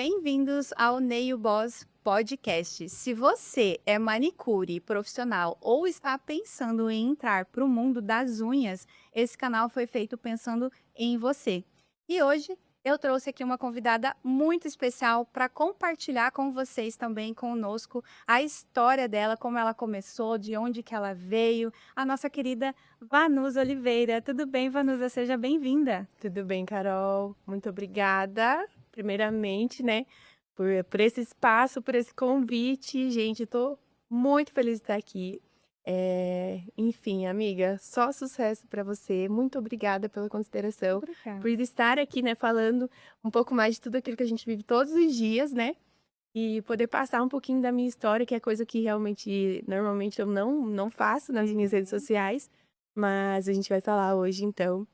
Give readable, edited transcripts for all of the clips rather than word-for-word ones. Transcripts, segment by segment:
Bem-vindos ao Nail Boss Podcast. Se você é manicure profissional ou está pensando em entrar para o mundo das unhas, esse canal foi feito pensando em você. E hoje eu trouxe aqui uma convidada muito especial para compartilhar com vocês também conosco a história dela, como ela começou, de onde que ela veio, a nossa querida Vanusa Oliveira. Tudo bem, Vanusa? Seja bem-vinda. Tudo bem, Carol? Muito obrigada, primeiramente, né, por esse espaço, por esse convite. Gente, estou muito feliz de estar aqui. Enfim, amiga, só sucesso para você. Muito obrigada pela consideração, por Obrigada. estar aqui, né, falando um pouco mais de tudo aquilo que a gente vive todos os dias, né, e poder passar um pouquinho da minha história, que é coisa que realmente, normalmente eu não faço nas minhas redes sociais, mas a gente vai falar hoje, então.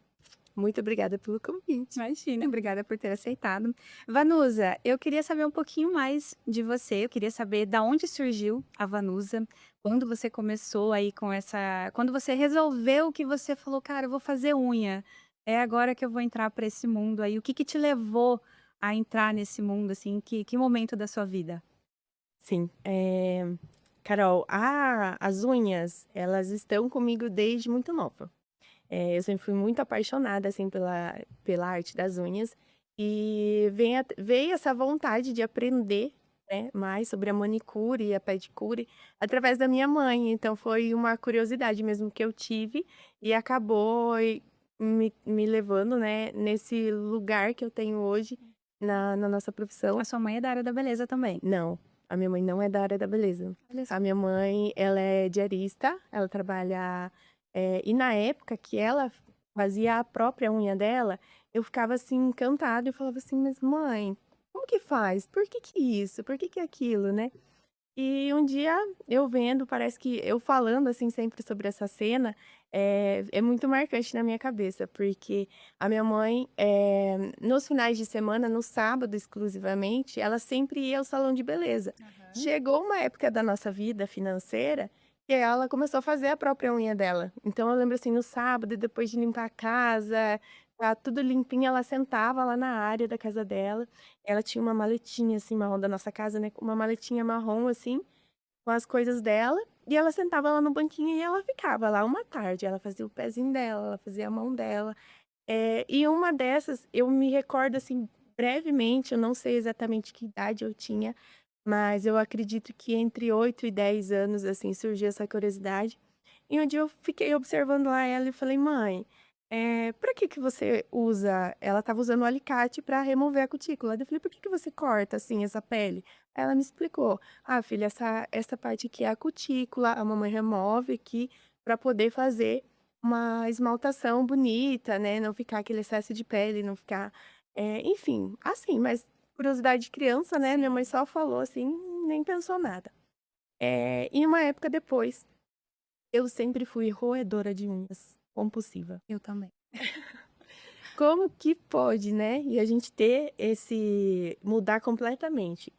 Muito obrigada pelo convite. Imagina, obrigada por ter aceitado. Vanusa, eu queria saber um pouquinho mais de você, eu queria saber da onde surgiu a Vanusa, quando você começou aí com essa quando você resolveu que você falou: "Cara, eu vou fazer unha, é agora que eu vou entrar para esse mundo aí", o que que te levou a entrar nesse mundo, assim, que momento da sua vida? Sim, Carol, as unhas, elas estão comigo desde muito nova. Eu sempre fui muito apaixonada, assim, pela arte das unhas, e veio essa vontade de aprender, né, mais sobre a manicure e a pedicure através da minha mãe. Então foi uma curiosidade mesmo que eu tive e acabou me levando, né, nesse lugar que eu tenho hoje na nossa A profissão. sua mãe é da área da beleza também? Não, a minha mãe não é da área da beleza. Olha só. A minha mãe, ela é diarista, ela trabalha, e na época que ela fazia a própria unha dela, eu ficava, assim, encantada, eu falava assim: "Mas mãe, como que faz? Por que que isso? Por que que aquilo?", né. E um dia eu vendo, parece que eu falando, assim, sempre sobre essa cena, é muito marcante na minha cabeça, porque a minha mãe, nos finais de semana, no sábado exclusivamente, ela sempre ia ao salão de beleza. Aham. Chegou uma época da nossa vida financeira que ela começou a fazer a própria unha dela. Então eu lembro, assim, no sábado, depois de limpar a casa, tá tudo limpinho, ela sentava lá na área da casa dela, ela tinha uma maletinha, assim, marrom da nossa casa, né, uma maletinha marrom, assim, com as coisas dela, e ela sentava lá no banquinho e ela ficava lá uma tarde. Ela fazia o pezinho dela, ela fazia a mão dela. E uma dessas, eu me recordo, assim, brevemente, eu não sei exatamente que idade eu tinha, mas eu acredito que entre 8 e 10 anos, assim, surgiu essa curiosidade. E um dia eu fiquei observando lá ela e falei: "Mãe, pra que você usa", ela estava usando o alicate para remover a cutícula. Daí eu falei: "Por que que você corta, assim, essa pele?". Aí ela me explicou: "Ah, filha, essa parte aqui é a cutícula, a mamãe remove aqui para poder fazer uma esmaltação bonita, né, não ficar aquele excesso de pele, não ficar", enfim, assim, mas curiosidade de criança, né, minha mãe Sim. só falou assim, nem pensou nada. E uma época depois, eu sempre fui roedora de unhas, compulsiva. Eu também. Como que pode, né, e a gente ter esse mudar completamente.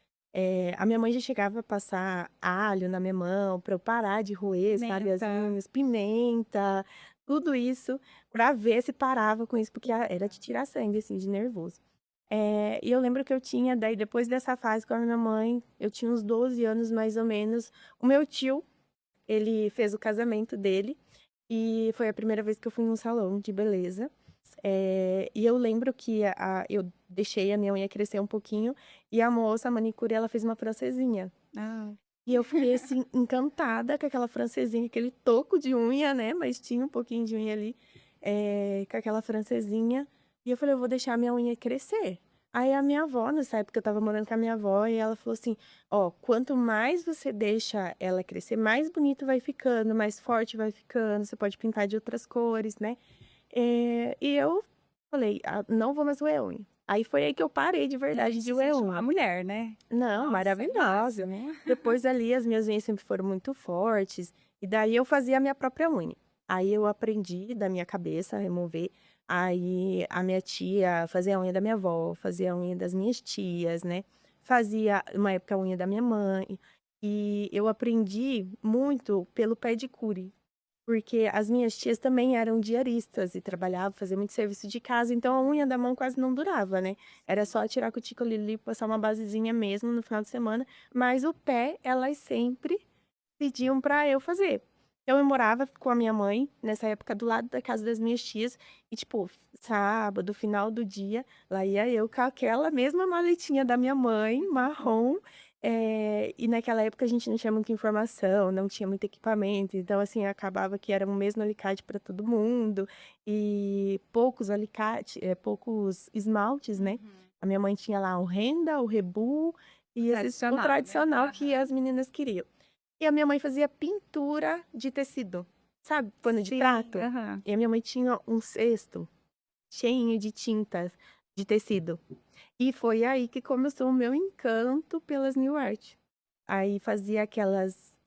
A minha mãe já chegava a passar alho na minha mão para eu parar de roer, sabe, as Pimenta. unhas, pimenta, tudo isso pra ver se parava com isso, porque era de tirar sangue, assim, de nervoso. E eu lembro que eu tinha daí depois dessa fase com a minha mãe, eu tinha uns 12 anos mais ou menos, o meu tio, ele fez o casamento dele, e foi a primeira vez que eu fui num salão de beleza. E eu lembro que eu deixei a minha unha crescer um pouquinho, e a moça, a manicure, ela fez uma francesinha. Ah. E eu fiquei, assim, encantada com aquela francesinha, aquele toco de unha, né, mas tinha um pouquinho de unha ali, com aquela francesinha. E eu falei: "Eu vou deixar minha unha crescer". Aí a minha avó, nessa época eu estava morando com a minha avó, e ela falou assim: "Ó, quanto mais você deixa ela crescer, mais bonito vai ficando, mais forte vai ficando, você pode pintar de outras cores, né". E eu falei: "Ah, não vou mais roer unha". Aí foi aí que eu parei de E aí verdade de se roer sentiu a unha. mulher, né. Não, Nossa, maravilhosa. máximo. Depois ali as minhas unhas sempre foram muito fortes, e daí eu fazia a minha própria unha. Aí eu aprendi da minha cabeça a remover, aí a minha tia fazia a unha da minha avó, fazia a unha das minhas tias, né, fazia uma época a unha da minha mãe, e eu aprendi muito pelo pedicure. porque as minhas tias também eram diaristas e trabalhavam, faziam muito serviço de casa, então a unha da mão quase não durava, né. Era só tirar a cutícula ali, passar uma basezinha mesmo no final de semana, mas o pé elas sempre pediam pra eu fazer. Eu morava com a minha mãe, nessa época, do lado da casa das minhas tias, e tipo, sábado, final do dia, lá ia eu com aquela mesma maletinha da minha mãe, marrom, e naquela época a gente não tinha muita informação, não tinha muito equipamento, então assim, acabava que era o mesmo alicate para todo mundo, e poucos esmaltes, né. Uhum. A minha mãe tinha lá o Renda, o Rebu, e o Tradicional, né? tradicional que Aham. as meninas queriam. E a minha mãe fazia pintura de tecido, sabe, pano de Sim, prato? aham. E a minha mãe tinha um cesto cheinho de tintas de tecido. E foi aí que começou o meu encanto pelas New Art. Aí fazia aquelas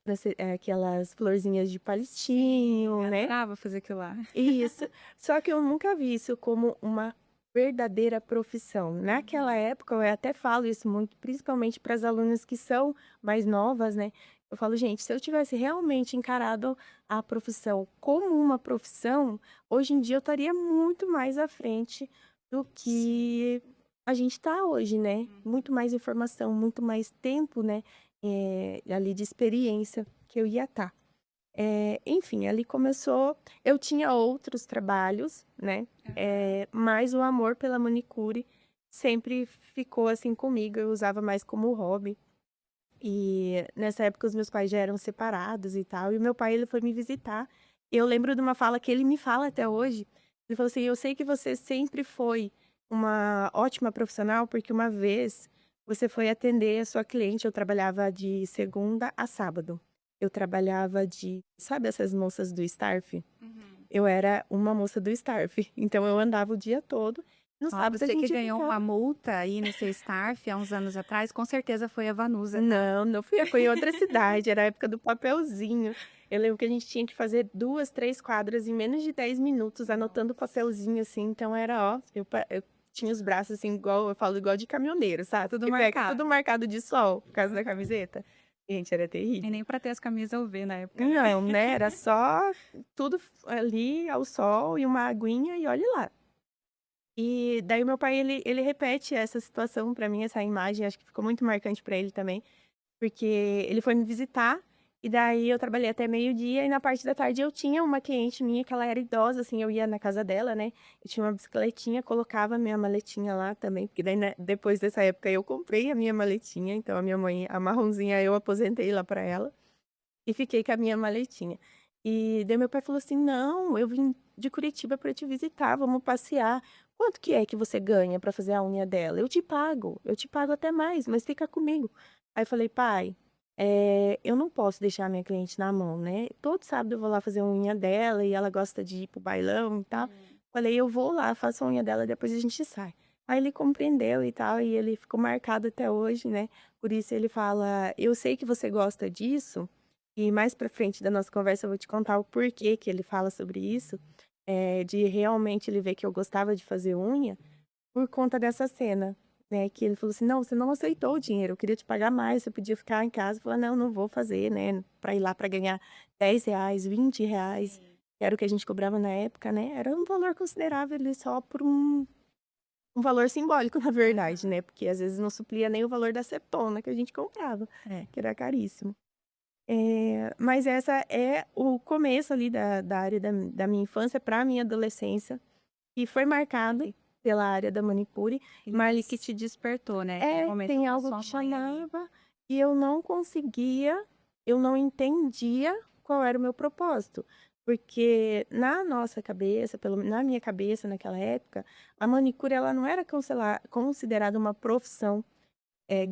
florzinhas de Sim, palitinho, né. adorava fazer aquilo lá. Isso. Só que eu nunca vi isso como uma verdadeira profissão. Naquela Uhum. época, eu até falo isso muito, principalmente para as alunas que são mais novas, né. Eu falo: "Gente, se eu tivesse realmente encarado a profissão como uma profissão, hoje em dia eu estaria muito mais à frente do Sim. que a gente está hoje, né. Uhum. Muito mais informação, muito mais tempo, né, ali de experiência que eu ia estar". Enfim, ali começou. Eu tinha outros trabalhos, né, Aham. mas o amor pela manicure sempre ficou, assim, comigo, eu usava mais como hobby. E nessa época os meus pais já eram separados e tal, e o meu pai ele foi me visitar, e eu lembro de uma fala que ele me fala até hoje, ele falou assim: "Eu sei que você sempre foi uma ótima profissional, porque uma vez você foi atender a sua cliente", eu trabalhava de segunda a sábado. Eu trabalhava de, sabe, essas moças do Starf? Uhum. Eu era uma moça do Starf, então eu andava o dia todo, no Ó, sábado a você que gente ganhou uma ficava. multa aí no seu Starf há uns anos atrás, com certeza foi a Vanusa, tá? Não, não fui eu, foi em outra cidade, era a época do papelzinho. Eu lembro que a gente tinha que fazer 2, 3 quadras em menos de 10 minutos, anotando Nossa. papelzinho, assim, então era, ó, eu tinha os braços, assim, igual eu falo, igual de caminhoneiro, sabe, Tudo que pega tudo marcado. marcado de sol, por causa da Aham. camiseta. Gente, era E terrível. nem pra ter as camisas UV na época, né? Não, né, era só tudo ali ao sol e uma aguinha e olhe lá. E daí o meu pai ele repete essa situação pra mim, essa imagem, acho que ficou muito marcante pra ele também. Porque ele foi me visitar, e daí eu trabalhei até meio-dia, e na parte da tarde eu tinha uma cliente minha que ela era idosa, assim, eu ia na casa dela, né, eu tinha uma bicicletinha, colocava minha maletinha lá também, porque daí, né, depois dessa época eu comprei a minha maletinha, então a minha mãe, a marronzinha, eu aposentei lá pra ela, e fiquei com a minha maletinha. E daí meu pai falou assim: "Não, eu vim de Curitiba para te visitar, vamos passear. Quanto que é que você ganha para fazer a unha dela? Eu te pago até mais, mas fica comigo". Aí eu falei: "Pai, eu não posso deixar a minha cliente na mão, né, todo sábado eu vou lá fazer a unha dela e ela gosta de ir para bailão e tal". Hum. Falei: "Eu vou lá, faço a unha dela, depois a gente sai". Aí ele compreendeu e tal, e ele ficou marcado até hoje, né, por isso ele fala: "Eu sei que você gosta disso", e mais pra frente da nossa conversa eu vou te contar o porquê que ele fala sobre isso, de realmente ele ver que eu gostava de fazer unha, por conta dessa cena, né, que ele falou assim: "Não, você não aceitou o dinheiro, eu queria te pagar mais, você podia ficar em casa", falar: "Não, não vou fazer, né, pra ir lá pra ganhar R$ 10, R$ 20, Sim. que era o que a gente cobrava na época, né, era um valor considerável ali só por um valor simbólico na verdade, Aham. né, porque às vezes não suplia nem o valor da acetona que a gente comprava, que era caríssimo. Mas essa é o começo ali da área da minha infância pra minha adolescência, e foi marcado pela área da manicure, E ali que mas te despertou, né, aquele momento tem com a algo sua que mãe ali. chamava e eu não conseguia, eu não entendia qual era o meu propósito. Porque na nossa cabeça, na minha cabeça naquela época, a manicure ela não era considerada uma profissão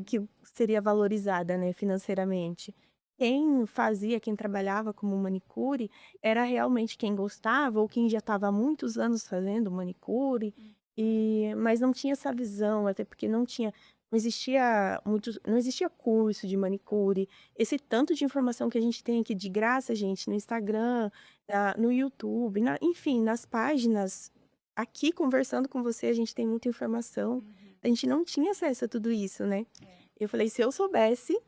que seria valorizada, né, financeiramente. Quem fazia, quem trabalhava como manicure, era realmente quem gostava ou quem já estava há muitos anos fazendo manicure, Uhum. mas não tinha essa visão, até porque não existia curso de manicure, esse tanto de informação que a gente tem aqui de graça, gente, no Instagram, no YouTube, enfim, nas páginas, aqui conversando com você, a gente tem muita informação. Uhum. A gente não tinha acesso a tudo isso, né. É. Eu falei: "Se eu soubesse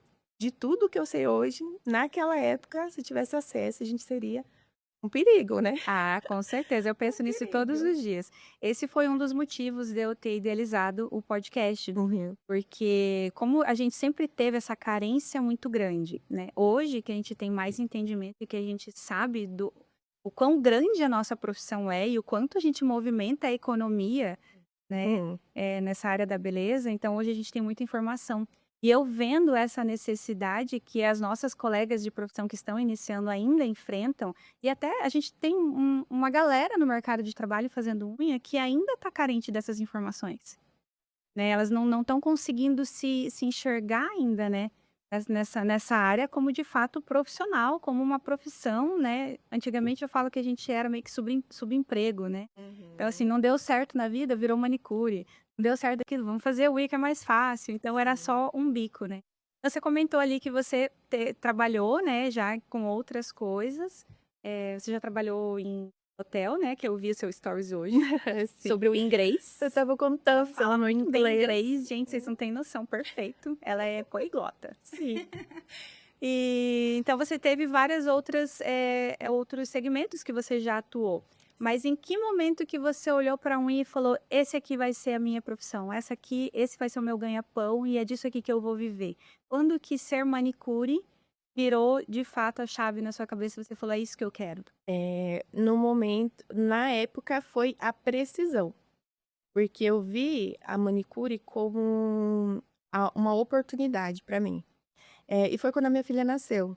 de tudo que eu sei hoje, naquela época, se eu tivesse acesso, a gente seria um perigo, né. Ah, com certeza, eu penso nisso todos Perigo. os dias. Esse foi um dos motivos de eu ter idealizado o podcast, Uhum. porque como a gente sempre teve essa carência muito grande, né, hoje que a gente tem mais entendimento e que a gente sabe do o quão grande a nossa profissão é e o quanto a gente movimenta a economia, né, Hum. nessa área da beleza, então hoje a gente tem muita informação. E eu vendo essa necessidade que as nossas colegas de profissão que estão iniciando ainda enfrentam, e até a gente tem uma galera no mercado de trabalho fazendo unha que ainda está carente dessas informações, né, elas não estão conseguindo se enxergar ainda, né, nessa área como de fato profissional, como uma profissão, né. Antigamente eu falo que a gente era meio que subemprego, né. Então assim, Uhum. não deu certo na vida, virou manicure, não deu certo aquilo, vamos fazer unha que é mais fácil, então era Sim. só um bico, né. Então você comentou ali que você trabalhou, né, já com outras coisas, você já trabalhou em hotel, né, que eu vi o seu stories hoje, Sim. sobre o inglês. Eu estava contando Fala meu muito bem inglês. inglês, gente, vocês não têm noção, perfeito. Ela é poliglota. Sim. E então você teve várias outras, outros segmentos que você já atuou. Mas em que momento que você olhou para um e falou: "Esse aqui vai ser a minha profissão, esse vai ser o meu ganha-pão e é disso aqui que eu vou viver"? Quando que ser manicure virou de fato a chave na sua cabeça e você falou: "É isso que eu quero"? No momento na época foi a precisão, porque eu vi a manicure como uma oportunidade para mim. E foi quando a minha filha nasceu,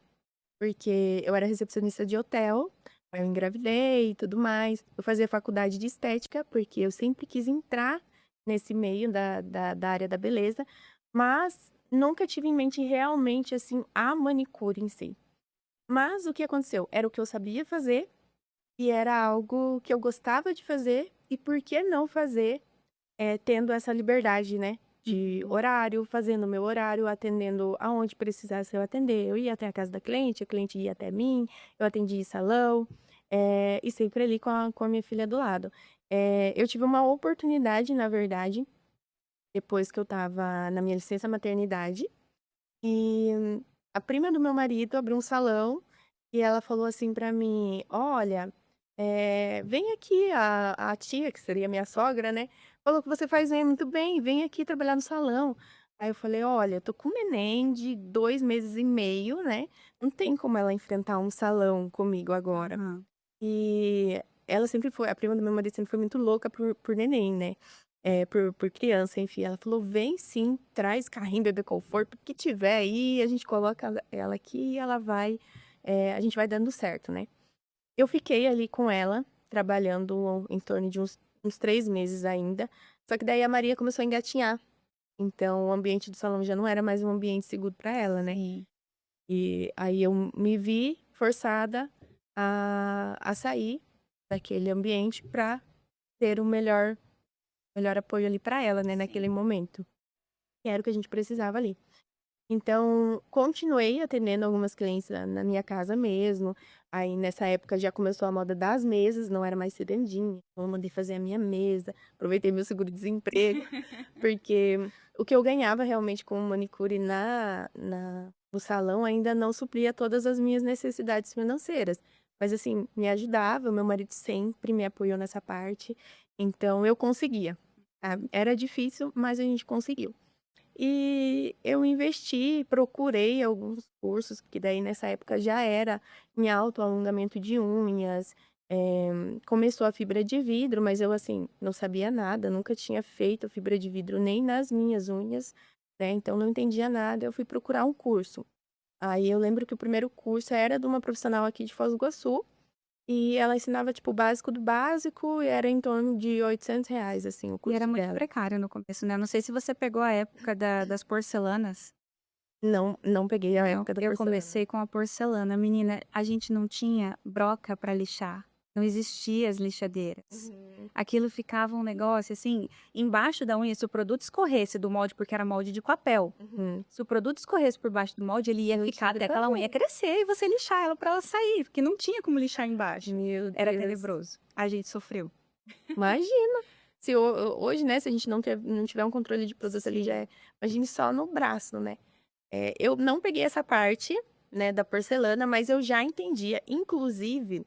porque eu era recepcionista de hotel, aí eu engravidei e tudo mais. Eu fazia faculdade de estética, porque eu sempre quis entrar nesse meio da área da beleza, mas nunca tive em mente realmente, assim, a manicure em si. Mas o que aconteceu? Era o que eu sabia fazer e era algo que eu gostava de fazer, e por que não fazer, tendo essa liberdade, né, de Uhum. horário, fazendo o meu horário, atendendo aonde precisasse eu atender. Eu ia até a casa da cliente, a cliente ia até mim, eu atendia em salão, e sempre ali com a minha filha do lado. Eu tive uma oportunidade, na verdade, depois que eu estava na minha licença maternidade, e a prima do meu marido abriu um salão, e ela falou assim pra mim: "Olha, vem aqui, a tia, que seria minha sogra, né, falou que você faz unha muito bem, vem aqui trabalhar no salão". Aí eu falei: "Olha, eu tô com um neném de 2 meses e meio, né, não tem como ela enfrentar um salão comigo agora". Aham. E ela sempre foi a prima do meu marido sempre foi muito louca por neném, né, por criança, enfim. Ela falou: "Vem sim, traz carrinho bebê conforto, o que tiver aí, a gente coloca ela aqui e ela vai, a gente vai dando certo, né". Eu fiquei ali com ela, trabalhando em torno de uns 3 meses ainda, só que daí a Maria começou a engatinhar, então o ambiente do salão já não era mais um ambiente seguro para ela, né. Sim. E aí eu me vi forçada a sair daquele ambiente para ter o melhor apoio ali para ela, né, naquele Sim. momento, que era o que a gente precisava ali. Então, continuei atendendo algumas clientes na minha casa mesmo, aí nessa época já começou a moda das mesas, não era mais cirandinha, então eu mandei fazer a minha mesa, aproveitei meu seguro-desemprego, porque o que eu ganhava realmente com manicure no salão ainda não supria todas as minhas necessidades financeiras, mas assim, me ajudava, meu marido sempre me apoiou nessa parte, então eu conseguia. Era difícil, mas a gente conseguiu. E eu investi, procurei alguns cursos, que daí nessa época já era em autoalongamento de unhas, começou a fibra de vidro, mas eu, assim, não sabia nada, nunca tinha feito fibra de vidro nem nas minhas unhas, né, então não entendia nada, eu fui procurar um curso. Aí eu lembro que o primeiro curso era de uma profissional aqui de Foz do Iguaçu, e ela ensinava, tipo, o básico do básico, e era em torno de R$ 800, assim, o E era curso muito dela. precário no começo, né, não sei se você pegou a época das porcelanas. Não peguei a Não, época da eu porcelana. comecei com a porcelana. Menina, a gente não tinha broca para lixar, não existia as lixadeiras. Uhum. Aquilo ficava um negócio, assim, embaixo da unha, se o produto escorresse do molde, porque era molde de papel, Uhum. se o produto escorresse por baixo do molde, ele ia Não ficar tinha o que até aquela unha fazer. crescer e você lixar ela para ela sair, porque não tinha como lixar embaixo. Meu Era Deus. tenebroso. A gente sofreu. Imagina, se hoje, né, se a gente não tiver um controle de produto ali já Sim. é, imagine só no braço, né. Eu não peguei essa parte, né, da porcelana, mas eu já entendia, inclusive,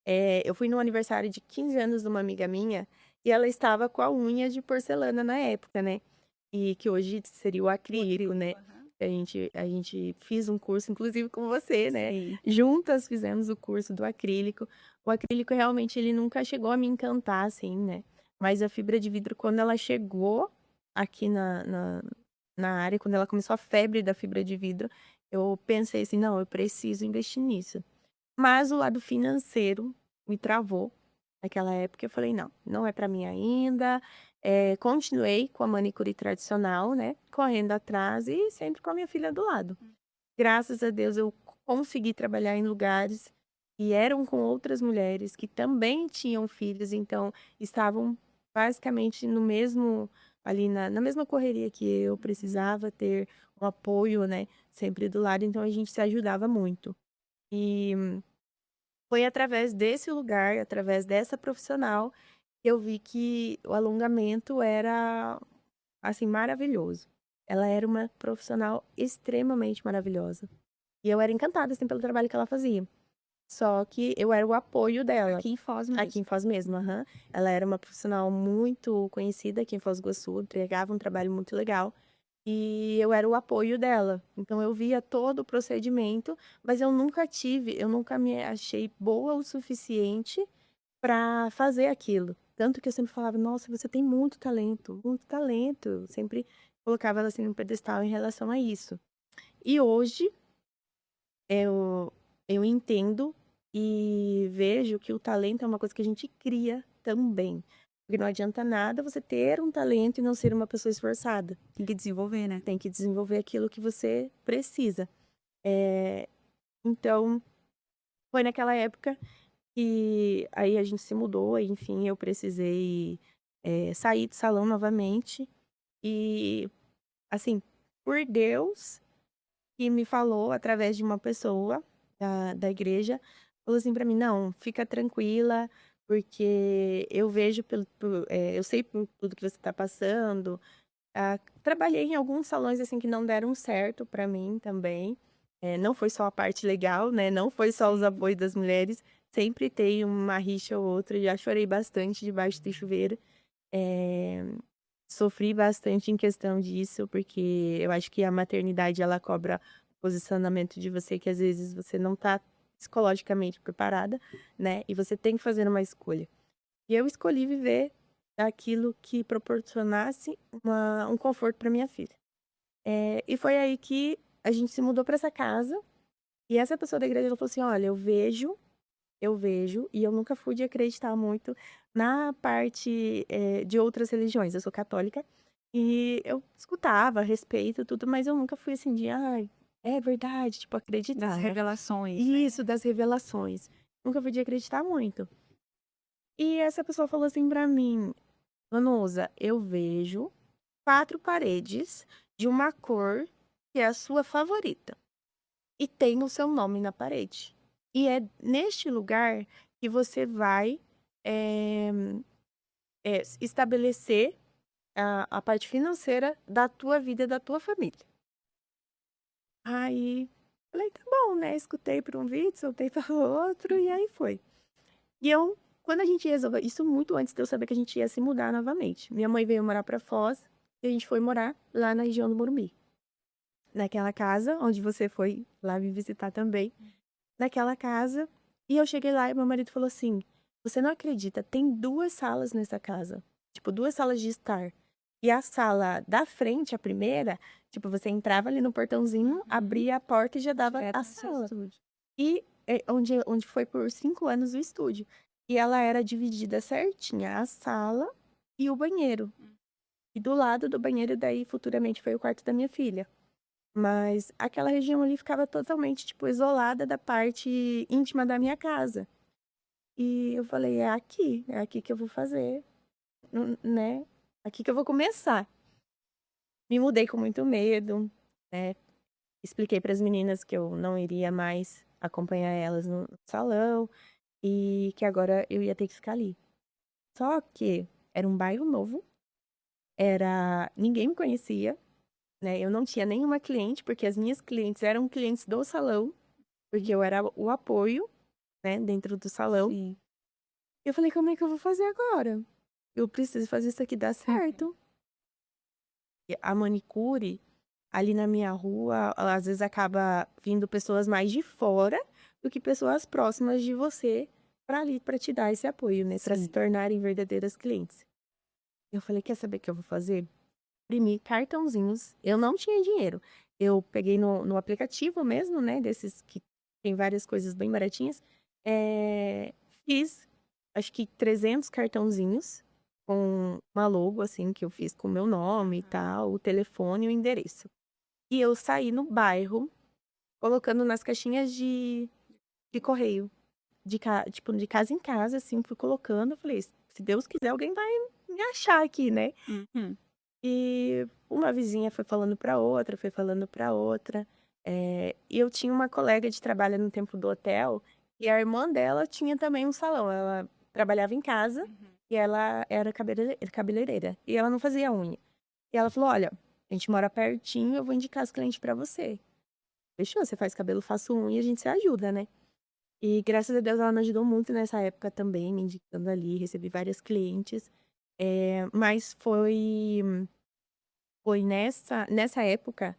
Eu fui no aniversário de 15 anos de uma amiga minha, e ela estava com a unha de porcelana na época, né, e que hoje seria o O acrílico, acrílico, né. aham. A gente fiz um curso inclusive com você, né, Sei. juntas fizemos o curso do acrílico. O acrílico realmente ele nunca chegou a me encantar, assim, né, mas a fibra de vidro quando ela chegou aqui na área, quando ela começou a febre da fibra de vidro, eu pensei assim: "Não, eu preciso investir nisso". Mas o lado financeiro me travou naquela época, eu falei: "Não, não é para mim ainda". Continuei com a manicure tradicional, né, correndo atrás e sempre com a minha filha do lado. Graças a Deus eu consegui trabalhar em lugares que eram com outras mulheres que também tinham filhos, então estavam basicamente no mesmo ali na mesma correria que eu, precisava ter um apoio, né, sempre do lado, então a gente se ajudava muito. E foi através desse lugar, através dessa profissional, que eu vi que o alongamento era, assim, maravilhoso. Ela era uma profissional extremamente maravilhosa. E eu era encantada, assim, pelo trabalho que ela fazia. Só que eu era o apoio dela. Aqui em Foz Aqui mesmo. em Foz mesmo, aham. Ela era uma profissional muito conhecida aqui em Foz do Iguaçu, entregava um trabalho muito legal. E eu era o apoio dela. Então eu via todo o procedimento, mas eu nunca me achei boa o suficiente para fazer aquilo. Tanto que eu sempre falava: "Nossa, você tem muito talento, muito talento". Eu sempre colocava ela, assim, no pedestal em relação a isso. E hoje eu entendo e vejo que o talento é uma coisa que a gente cria também. Porque não adianta nada você ter um talento e não ser uma pessoa esforçada. Tem que desenvolver, né? Tem que desenvolver aquilo que você precisa. Eh, então, foi naquela época que aí a gente se mudou, e enfim, eu precisei, sair do salão novamente. E, assim, por Deus que me falou através de uma pessoa da igreja, falou assim pra mim: "Não, fica tranquila, porque eu vejo eu sei por tudo que você tá passando". Trabalhei em alguns salões, assim, que não deram certo pra mim também. Não foi só a parte legal, né, não foi só os Sim. apoios das mulheres, sempre tem uma rixa ou outra, já chorei bastante debaixo do chuveiro. Eh, Sofri bastante em questão disso, porque eu acho que a maternidade ela cobra posicionamento de você que às vezes você não tá psicologicamente preparada, né, e você tem que fazer uma escolha. E eu escolhi viver aquilo que proporcionasse um conforto para minha filha. E foi aí que a gente se mudou para essa casa, e essa pessoa da igreja ela falou assim: "Olha, eu vejo", e eu nunca fui de acreditar muito na parte, de outras religiões. Eu sou católica, e eu escutava a respeito, tudo, mas eu nunca fui assim de: "Ai, é verdade", tipo, Das acreditar, né. revelações, né? Isso, das revelações. Nunca fui de acreditar muito. E essa pessoa falou assim pra mim: "Vanusa, eu vejo 4 paredes de uma cor que é a sua favorita, e tem o seu nome na parede. E é neste lugar que você vai, eh estabelecer a parte financeira da tua vida, da tua família". Aí, falei: "Tá bom, né", escutei por um vídeo, soltei para o outro, e aí foi. E quando a gente resolveu isso muito antes de eu saber que a gente ia se mudar novamente. Minha mãe veio morar pra Foz, e a gente foi morar lá na região do Morumbi. Naquela casa onde você foi lá me visitar também, naquela casa, e eu cheguei lá e meu marido falou assim: "Você não acredita, tem 2 salas nessa casa, tipo 2 salas de estar". E a sala da frente, a primeira, tipo, você entrava ali no portãozinho, Uhum. abria a porta e já dava Direto a no seu sala. estúdio. E, onde foi por 5 anos o estúdio. E ela era dividida certinha, a sala e o banheiro. E do lado do banheiro, daí futuramente foi o quarto da minha filha. Mas aquela região ali ficava totalmente, tipo, isolada da parte íntima da minha casa. E eu falei: é aqui que eu vou fazer, né, aqui que eu vou começar". Me mudei com muito medo, né, expliquei para as meninas que eu não iria mais acompanhar elas no salão, e que agora eu ia ter que ficar ali. Só que era um bairro novo, ninguém me conhecia, né, eu não tinha nenhuma cliente, porque as minhas clientes eram clientes do salão, porque eu era o apoio. né, dentro do salão. Sim. Eu falei: "Como é que eu vou fazer agora? Eu preciso fazer isso aqui dar Uhum. certo". E a manicure, ali na minha rua, às vezes acaba vindo pessoas mais de fora do que pessoas próximas de você para te dar esse apoio, né, para se Sim. tornarem verdadeiras clientes. Eu falei: "Quer saber o que eu vou fazer?" Imprimi cartãozinhos, eu não tinha dinheiro. Eu peguei no aplicativo mesmo, né, desses que tem várias coisas bem baratinhas, fiz acho que 300 cartãozinhos com uma logo, assim, que eu fiz com o meu nome e Aham. tal, o telefone e o endereço. E eu saí no bairro, colocando nas caixinhas de correio, tipo, de casa em casa, assim, fui colocando, eu falei: "Se Deus quiser alguém vai me achar aqui, né". Uhum. E uma vizinha foi falando para outra, foi falando para outra. E eu tinha uma colega de trabalho no tempo do hotel, e a irmã dela tinha também um salão. Ela trabalhava em casa Uhum. e ela era cabeleireira. E ela não fazia unha. E ela falou: "Olha, a gente mora pertinho, eu vou indicar os clientes para você. Fechou, você faz cabelo, eu faço unha, a gente se ajuda, né?". E graças a Deus ela me ajudou muito nessa época também, me indicando ali, recebi várias clientes. Mas foi nessa época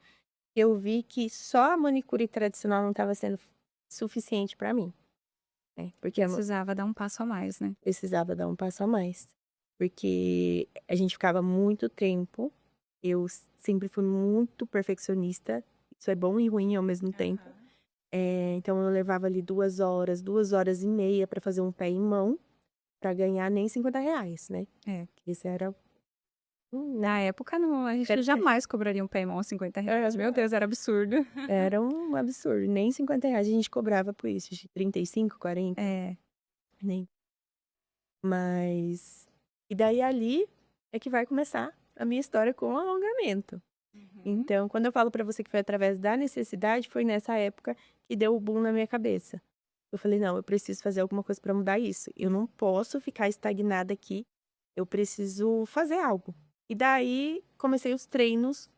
que eu vi que só a manicure tradicional não estava sendo suficiente para mim, né, porque eu Precisava dar um passo a mais, né. precisava dar um passo a mais, porque a gente ficava muito tempo, eu sempre fui muito perfeccionista, isso é bom e ruim ao mesmo tempo, Aham. então eu levava ali 2 horas e meia para fazer um pé em mão, para ganhar nem R$ 50, né, É. esse era Na época não, a gente era jamais cobraria um pé mão R$ 50. Meu Deus, era absurdo. era um absurdo, nem R$ 50 a gente cobrava por isso, de 35, 40, É. nem mas e daí ali é que vai começar a minha história com o alongamento. Uhum. Então, quando eu falo pra você que foi através da necessidade, foi nessa época que deu o boom na minha cabeça. Eu falei: "Não, eu preciso fazer alguma coisa pra mudar isso. Eu não posso ficar estagnada aqui, eu preciso fazer algo". E daí comecei os treinos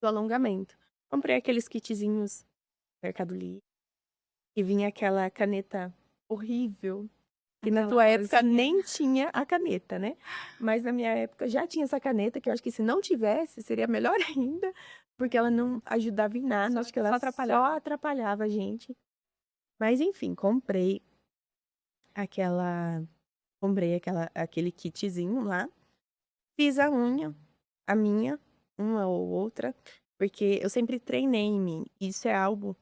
do alongamento. Comprei aqueles kitzinhos no Mercado Livre, e vinha aquela caneta horrível, que na Aquela tua época rosinha. nem tinha a caneta, né. Mas na minha época já tinha essa caneta, que eu acho que se não tivesse, seria melhor ainda, porque ela não ajudava em nada, Só acho que ela só só atrapalhava. atrapalhava a gente. Mas enfim, aquela comprei aquele kitzinho lá, fiz a unha, a minha, uma ou outra, porque eu sempre treinei em mim. Isso é algo,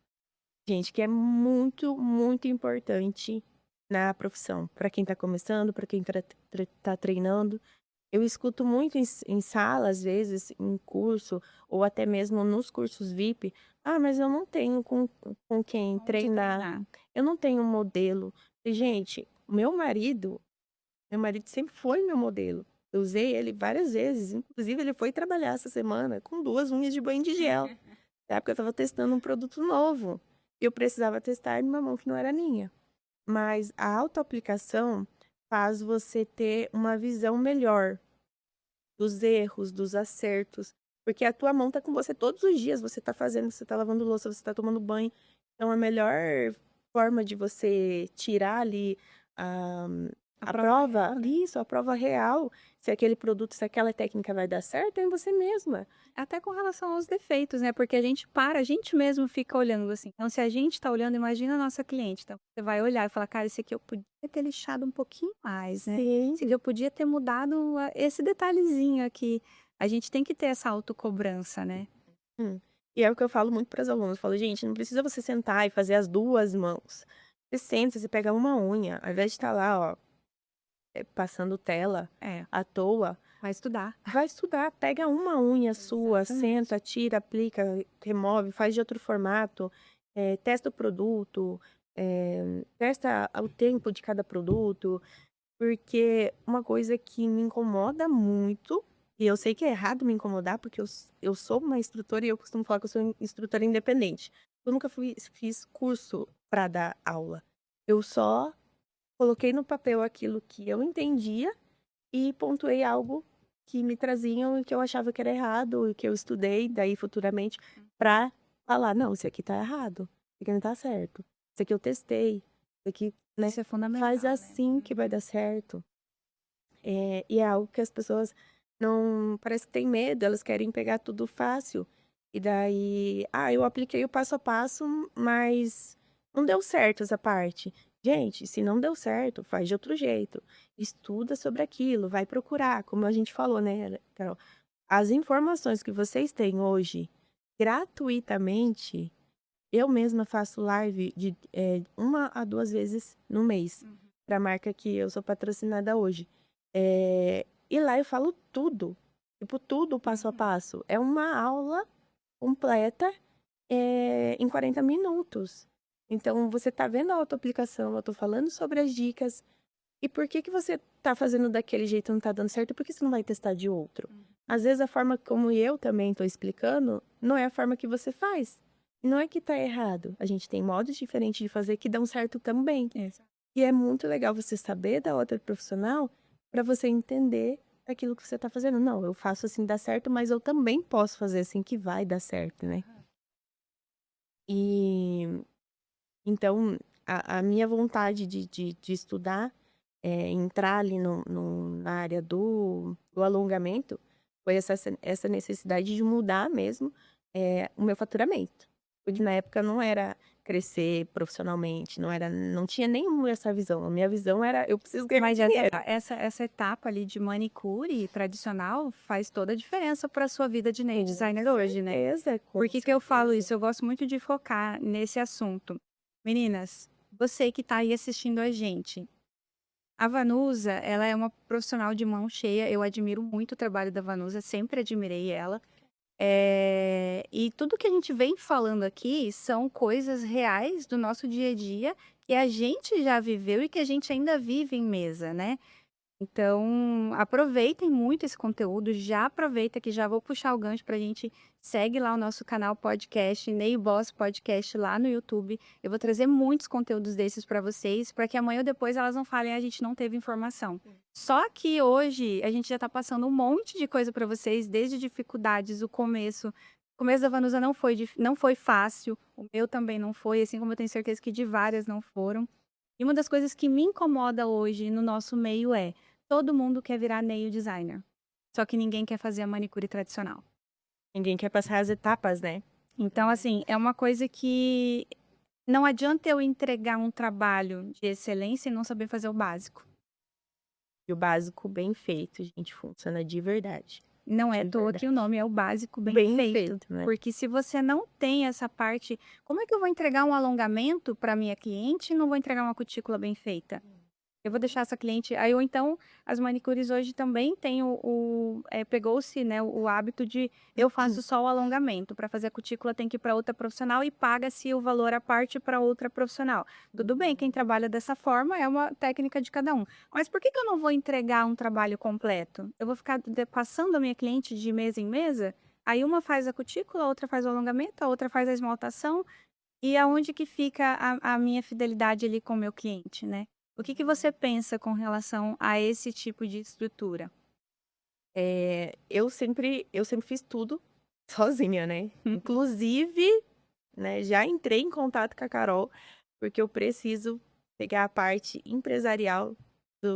gente, que é muito, muito importante na profissão, para quem tá começando, para quem tá treinando. Eu escuto muito em sala, às vezes, em curso, ou até mesmo nos cursos VIP: "Ah, mas eu não tenho com quem Onde treinar, treinar. eu não tenho um modelo". E, gente, meu marido sempre foi meu modelo. Eu usei ele várias vezes, inclusive ele foi trabalhar essa semana com 2 unhas de banho de gel, na época eu estava testando um produto novo, e eu precisava testar em uma mão que não era minha. Mas a autoaplicação faz você ter uma visão melhor dos erros, dos acertos, porque a tua mão tá com você todos os dias, você tá fazendo, você tá lavando louça, você tá tomando banho, então a melhor forma de você tirar ali a A a prova prova real, né. isso, a prova real, se aquele produto, se aquela técnica vai dar certo, é em você mesma. Até com relação aos defeitos, né, porque a gente mesmo fica olhando, assim. Então se a gente tá olhando, imagina a nossa cliente. Então você vai olhar e falar: "Cara, esse aqui eu podia ter lixado um pouquinho mais, né. Sim. Esse aqui eu podia ter mudado esse detalhezinho aqui". A gente tem que ter essa autocobrança, né. Hum. E é o que eu falo muito para as alunas, eu falo: "Gente, não precisa você sentar e fazer as 2 mãos. Você senta, você pega uma unha, ao invés de estar lá, ó, passando tela É, à toa, vai estudar. vai estudar, pega uma unha sua, Exatamente. senta, tira, aplica, remove, faz de outro formato, testa o produto, testa o tempo de cada produto", porque uma coisa que me incomoda muito, e eu sei que é errado me incomodar, porque eu sou uma instrutora e eu costumo falar que eu sou instrutora independente. Eu nunca fiz curso para dar aula. Eu só coloquei no papel aquilo que eu entendia e pontuei algo que me traziam e que eu achava que era errado e que eu estudei daí futuramente pra falar: "Não, isso aqui tá errado, isso aqui não tá certo, isso aqui eu testei". Aqui, né, Isso é fundamental, faz né? assim que vai dar certo. E é algo que as pessoas não parece que tem medo, elas querem pegar tudo fácil. E daí, eu apliquei o passo a passo, mas não deu certo essa parte. Gente, se não deu certo, faz de outro jeito. Estuda sobre aquilo, vai procurar, como a gente falou, né, Carol? As informações que vocês têm hoje gratuitamente, eu mesma faço live de 1 a 2 vezes no mês, Uhum. para a marca que eu sou patrocinada hoje. E lá eu falo tudo, tipo, tudo passo a Uhum. passo. É uma aula completa, em 40 minutos. Então você tá vendo a autoaplicação, eu tô falando sobre as dicas. E por que que você tá fazendo daquele jeito e não tá dando certo, por que você não vai testar de outro? Uhum. Às vezes a forma como eu também tô explicando, não é a forma que você faz. E não é que tá errado, a gente tem modos diferentes de fazer que dão certo também. Exato. E é muito legal você saber da outra profissional para você entender aquilo que você tá fazendo. Não, eu faço assim, dá certo, mas eu também posso fazer assim que vai dar certo, né? E então, a minha vontade de estudar, entrar ali na área do alongamento, foi essa necessidade de mudar mesmo, o meu faturamento. Porque na época não era crescer profissionalmente, não tinha nenhuma essa visão. A minha visão era: "Eu preciso ganhar Mas dinheiro". essa etapa ali de manicure tradicional faz toda a diferença para sua vida de nail Com designer hoje, né? certeza, com Por que que eu falo certeza. isso? Eu gosto muito de focar nesse assunto. Meninas, você que está aí assistindo a gente, a Vanusa, ela é uma profissional de mão cheia, eu admiro muito o trabalho da Vanusa, sempre admirei ela. E tudo que a gente vem falando aqui são coisas reais do nosso dia a dia, que a gente já viveu e que a gente ainda vive em mesa, né? Então, aproveitem muito esse conteúdo, já aproveita que já vou puxar o gancho pra gente, segue lá o nosso canal podcast, Nail Boss Podcast lá no YouTube. Eu vou trazer muitos conteúdos desses para vocês, para que amanhã ou depois elas não falem, a gente não teve informação. Só que hoje a gente já tá passando um monte de coisa para vocês, desde dificuldades, o começo. O começo da Vanusa não foi fácil, o meu também não foi, assim como eu tenho certeza que de várias não foram. E uma das coisas que me incomoda hoje no nosso meio é todo mundo quer virar nail designer, só que ninguém quer fazer a manicure tradicional. Ninguém quer passar as etapas, né? Então, assim, é uma coisa que não adianta eu entregar um trabalho de excelência e não saber fazer o básico. E o básico bem feito, gente, funciona de verdade. Não é à De toa que o verdade. nome é o básico bem Bem feito. feito, né? Porque se você não tem essa parte, como é que eu vou entregar um alongamento para minha cliente e não vou entregar uma cutícula bem feita? Eu vou deixar essa cliente aí ou então as manicures hoje também têm pegou-se, né, o hábito de eu faço só o alongamento, para fazer a cutícula tem que ir para outra profissional e paga-se o valor à parte para outra profissional. Tudo bem, quem trabalha dessa forma é uma técnica de cada um, mas por que que eu não vou entregar um trabalho completo? Eu vou ficar passando a minha cliente de mesa em mesa, aí uma faz a cutícula, a outra faz o alongamento, a outra faz a esmaltação, e aonde que fica a minha fidelidade ali com o meu cliente, né? O que que você pensa com relação a esse tipo de estrutura? Eu sempre fiz tudo sozinha, né. Inclusive, né, já entrei em contato com a Carol, porque eu preciso pegar a parte empresarial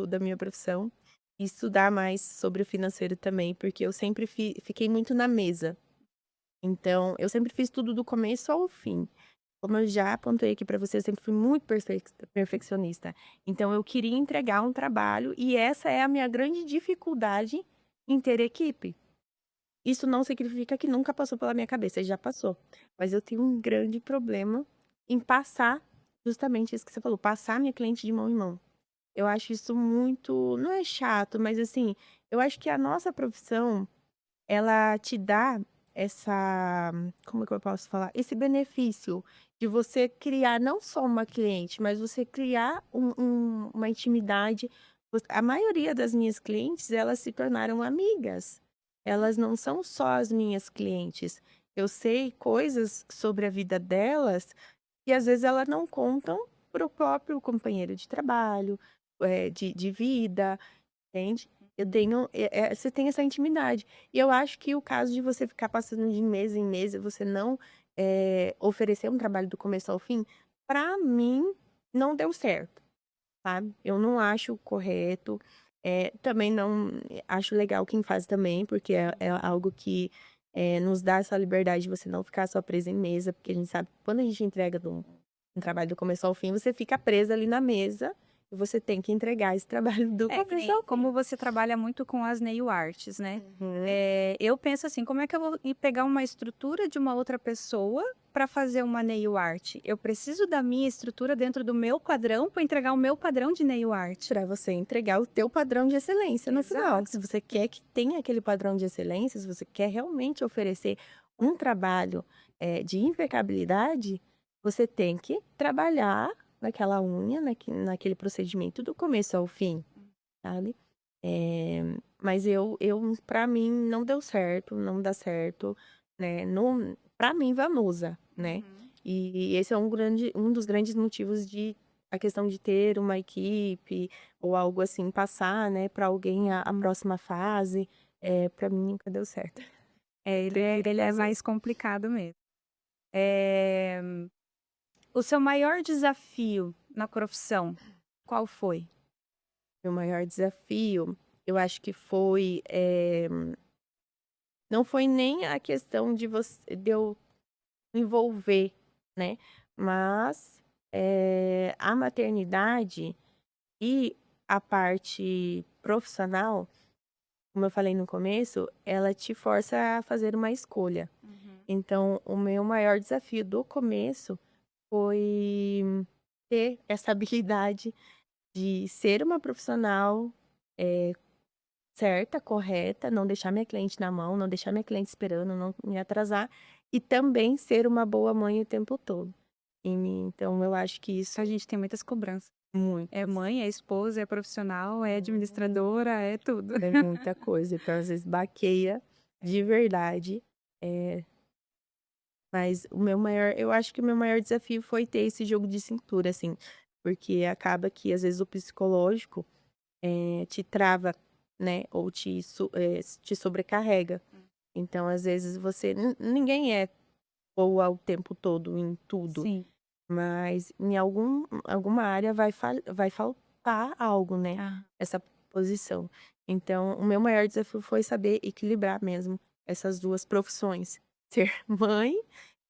da minha profissão e estudar mais sobre o financeiro também, porque eu sempre fiquei muito na mesa. Então, eu sempre fiz tudo do começo ao fim. Como eu já apontei aqui pra você, eu sempre fui muito perfeccionista. Então eu queria entregar um trabalho e essa é a minha grande dificuldade em ter equipe. Isso não significa que nunca passou pela minha cabeça, já passou. Mas eu tenho um grande problema em passar justamente isso que você falou, passar minha cliente de mão em mão. Eu acho isso muito, não é chato, mas assim, eu acho que a nossa profissão ela te dá essa, como é que eu posso falar? Esse benefício de você criar não só uma cliente, mas você criar uma intimidade. A maioria das minhas clientes, elas se tornaram amigas. Elas não são só as minhas clientes. Eu sei coisas sobre a vida delas que às vezes elas não contam para o próprio companheiro de trabalho, de vida. Entende? Eu tenho você tem essa intimidade. E eu acho que o caso de você ficar passando de mesa em mesa, você não, oferecer um trabalho do começo ao fim, pra mim, não deu certo, sabe. Eu não acho correto, também não acho legal quem faz também, porque é algo que, nos dá essa liberdade de você não ficar só presa em mesa, porque a gente sabe que quando a gente entrega um trabalho do começo ao fim, você fica presa ali na mesa, e você tem que entregar esse trabalho do É que começo nem ao como fim. você trabalha muito com as nail arts, né. Uhum. Eu penso assim: "Como é que eu vou ir pegar uma estrutura de uma outra pessoa para fazer uma nail art? Eu preciso da minha estrutura dentro do meu padrão para entregar o meu padrão de nail art". Pra você entregar o teu padrão de excelência no final. Exato. Se você quer que tenha aquele padrão de excelência, se você quer realmente oferecer um trabalho, de impecabilidade, você tem que trabalhar naquela unha, naquele procedimento do começo ao fim, sabe. Mas eu pra mim não deu certo, não dá certo, né, não pra mim Vanusa, né. Uhum. E esse é um dos grandes motivos de a questão de ter uma equipe ou algo assim, passar, né, pra alguém a Uhum. próxima fase, pra mim nunca deu certo. Ele é mais complicado mesmo. Eh, o seu maior desafio na profissão, qual foi? Meu maior desafio, eu acho que foi, não foi nem a questão de eu envolver, né, mas, a maternidade e a parte profissional, como eu falei no começo, ela te força a fazer uma escolha. Uhum. Então, o meu maior desafio do começo foi ter essa habilidade de ser uma profissional, eh, certa, correta, não deixar minha cliente na mão, não deixar minha cliente esperando, não me atrasar, e também ser uma boa mãe o tempo todo. Então eu acho que isso A gente tem muitas cobranças. É muitas, mãe, é esposa, é profissional, é administradora, é tudo. é muita coisa, então às vezes baqueia de verdade, eh, mas eu acho que o meu maior desafio foi ter esse jogo de cintura, assim, porque acaba que às vezes o psicológico, te trava, né, ou te sobrecarrega. Então às vezes você ninguém é boa o tempo todo em tudo. Sim. Mas em alguma área vai faltar algo, né, Ah. essa posição. Então, o meu maior desafio foi saber equilibrar mesmo essas 2 profissões, ser mãe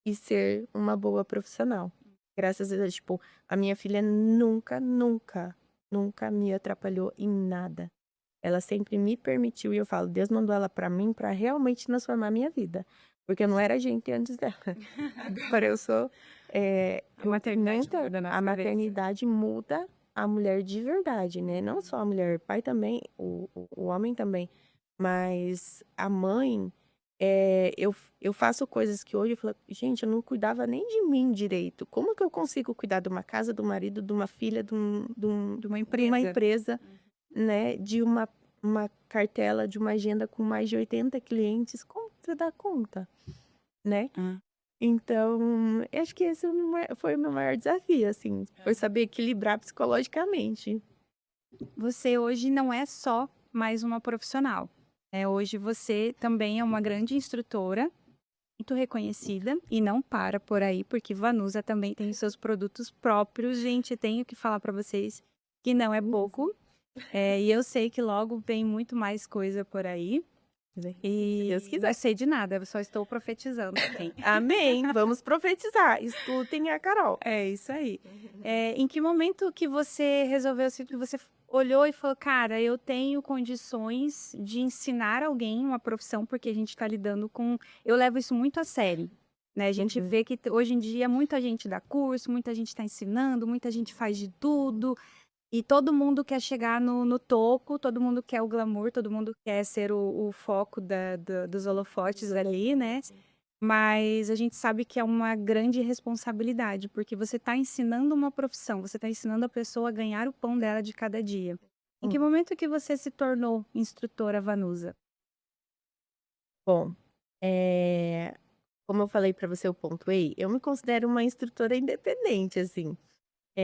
e ser uma boa profissional. Graças a Deus, tipo, a minha filha nunca, nunca, nunca me atrapalhou em nada. Ela sempre me permitiu e eu falo: "Deus mandou ela pra mim pra realmente transformar a minha vida", porque eu não era gente antes dela. Agora eu sou, A maternidade muda a a nossa cabeça. maternidade muda a mulher de verdade, né, não só a mulher, o pai também, o homem também, mas a mãe, eu faço coisas que hoje eu falo: "Gente, eu não cuidava nem de mim direito, como que eu consigo cuidar de uma casa, do marido, de uma filha, De uma de uma empresa. empresa, né, de uma cartela, de uma agenda com mais de 80 clientes, como que você dá conta?", né. Hã. Então, eu acho que esse foi o meu maior desafio, assim, foi saber equilibrar psicologicamente. Você hoje não é só mais uma profissional, hoje você também é uma grande instrutora, muito reconhecida, e não para por aí, porque Vanusa também tem os seus produtos próprios. Gente, tenho que falar para vocês que não é pouco, e eu sei que logo vem muito mais coisa por aí, Se Deus e não quiser. sei de nada, eu só estou profetizando aqui. Amém, vamos profetizar, escutem a Carol. É isso aí. Em que momento que você resolveu, assim, que você olhou e falou: "Cara, eu tenho condições de ensinar alguém uma profissão", porque a gente está lidando com, eu levo isso muito a sério, né, a gente Uhum. vê que hoje em dia muita gente dá curso, muita gente está ensinando, muita gente faz de tudo, e todo mundo quer chegar no topo, todo mundo quer o glamour, todo mundo quer ser o foco dos holofotes ali, né. Mas a gente sabe que é uma grande responsabilidade, porque você está ensinando uma profissão, você está ensinando a pessoa a ganhar o pão dela de cada dia. Em que Hum. momento que você se tornou instrutora Vanusa? Bom, eh, como eu falei pra você, eu pontuei, eu me considero uma instrutora independente, assim.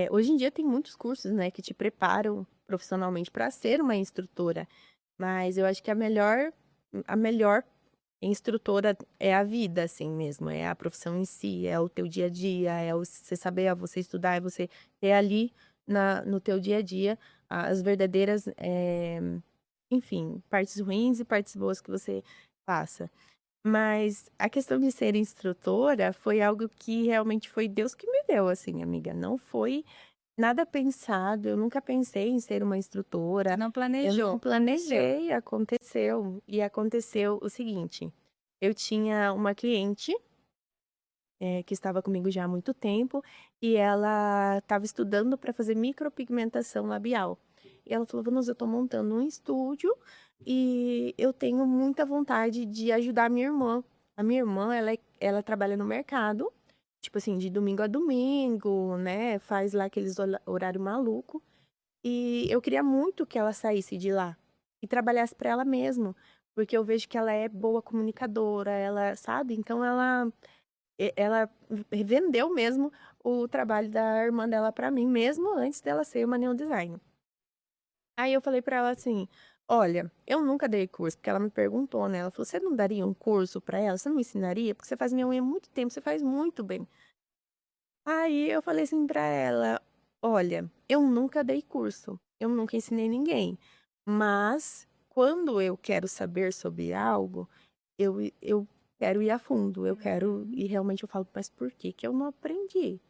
Hoje em dia tem muitos cursos, né, que te preparam profissionalmente para ser uma instrutora, mas eu acho que a melhor instrutora é a vida, assim mesmo, é a profissão em si, é o teu dia a dia, é o você saber, você estudar, é você ter ali no teu dia a dia as verdadeiras, enfim, partes ruins e partes boas que você passa. Mas a questão de ser instrutora foi algo que realmente foi Deus que me deu, assim, amiga, não foi nada pensado, eu nunca pensei em ser uma instrutora, Não eu não planejou, aconteceu. planejei, aconteceu. E aconteceu o seguinte, eu tinha uma cliente, que estava comigo já há muito tempo, e ela estava estudando para fazer micropigmentação labial. E ela falou: "Vanusa, eu estou montando um estúdio e eu tenho muita vontade de ajudar a minha irmã". A minha irmã, ela trabalha no mercado, tipo assim, de domingo a domingo, né, faz lá aqueles horário maluco. E eu queria muito que ela saísse de lá e trabalhasse para ela mesmo, porque eu vejo que ela é boa comunicadora, ela, sabe? Então ela vendeu mesmo o trabalho da irmã dela para mim, mesmo antes dela ser uma neon designer. Aí eu falei para ela assim: "Olha, eu nunca dei curso", porque ela me perguntou, né? Ela falou: "Você não daria um curso para ela? Você não me ensinaria? Porque você faz minha unha há muito tempo, você faz muito bem". Aí eu falei assim pra ela: "Olha, eu nunca dei curso, eu nunca ensinei ninguém, mas quando eu quero saber sobre algo, eu quero ir a fundo, eu quero Uhum. e realmente eu falo: 'Mas por que que eu não aprendi?'".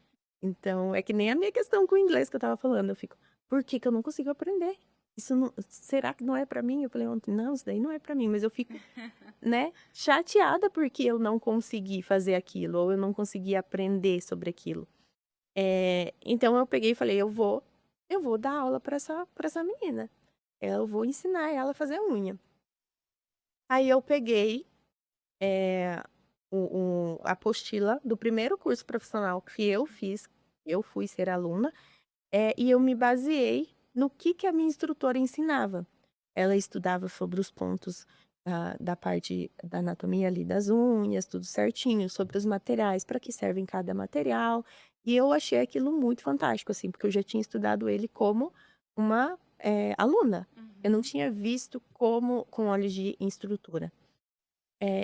Então, é que nem a minha questão com o inglês que eu estava falando, eu fico: "Por que que eu não consigo aprender? Isso não será que não é pra mim?". Eu falei ontem: "Não, isso daí não é pra mim", mas eu fico, né, chateada porque eu não consegui fazer aquilo, ou eu não consegui aprender sobre aquilo. Então eu peguei e falei: "Eu vou dar aula pra essa menina, eu vou ensinar ela a fazer unha". Aí eu peguei, eh, a apostila do primeiro curso profissional que eu fiz, eu fui ser aluna, e eu me baseei no que a minha instrutora ensinava. Ela estudava sobre os pontos da parte da anatomia ali das unhas, tudo certinho, sobre os materiais, para que servem cada material, e eu achei aquilo muito fantástico, assim, porque eu já tinha estudado ele como uma, aluna. Eu não Uhum. tinha visto como com olhos de instrutora.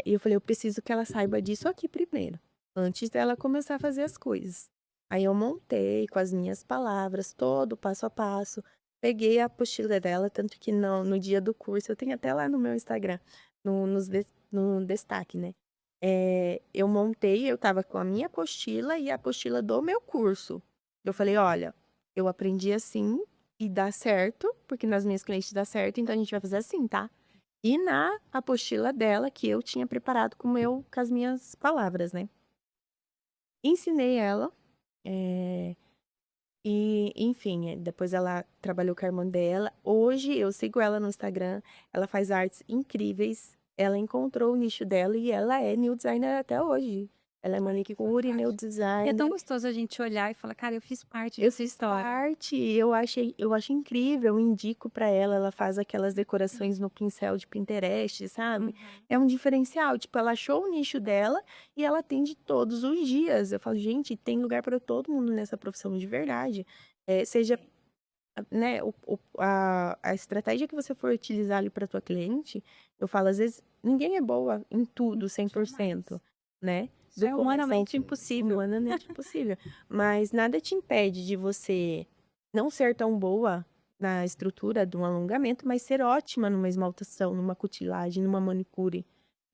E eu falei: "Eu preciso que ela saiba disso aqui primeiro, antes dela começar a fazer as coisas". Aí eu montei com as minhas palavras, todo o passo a passo, peguei a apostila dela, tanto que no dia do curso eu tenho até lá no meu Instagram, no destaque, né. Eu montei, eu estava com a minha apostila e a apostila do meu curso. Eu falei: "Olha, eu aprendi assim e dá certo, porque nas minhas clientes dá certo, então a gente vai fazer assim, tá?". E na apostila dela, que eu tinha preparado com as minhas palavras, né. Ensinei ela, eh, e enfim, depois ela trabalhou com a irmã dela. Hoje eu sigo ela no Instagram, ela faz artes incríveis, ela encontrou o nicho dela e ela é new designer até hoje. Ela é Ai, que manicure, new fantástico. E é tão designer. gostoso a gente olhar e falar: "Cara, eu fiz parte Eu dessa fiz história". parte, eu acho incrível, eu indico pra ela, ela faz aquelas decorações no pincel de Pinterest, sabe. Uhum. É um diferencial, tipo, ela achou o nicho dela e ela atende todos os dias. Eu falo: "Gente, tem lugar pra todo mundo nessa profissão de verdade". Seja, né, a estratégia que você for utilizar ali pra tua cliente, eu falo, às vezes, ninguém é boa em tudo Jamais. 100%, né. Isso Do é começo ao humanamente fim, impossível. humanamente impossível. Mas nada te impede de você não ser tão boa na estrutura de um alongamento, mas ser ótima numa esmaltação, numa cutilagem, numa manicure.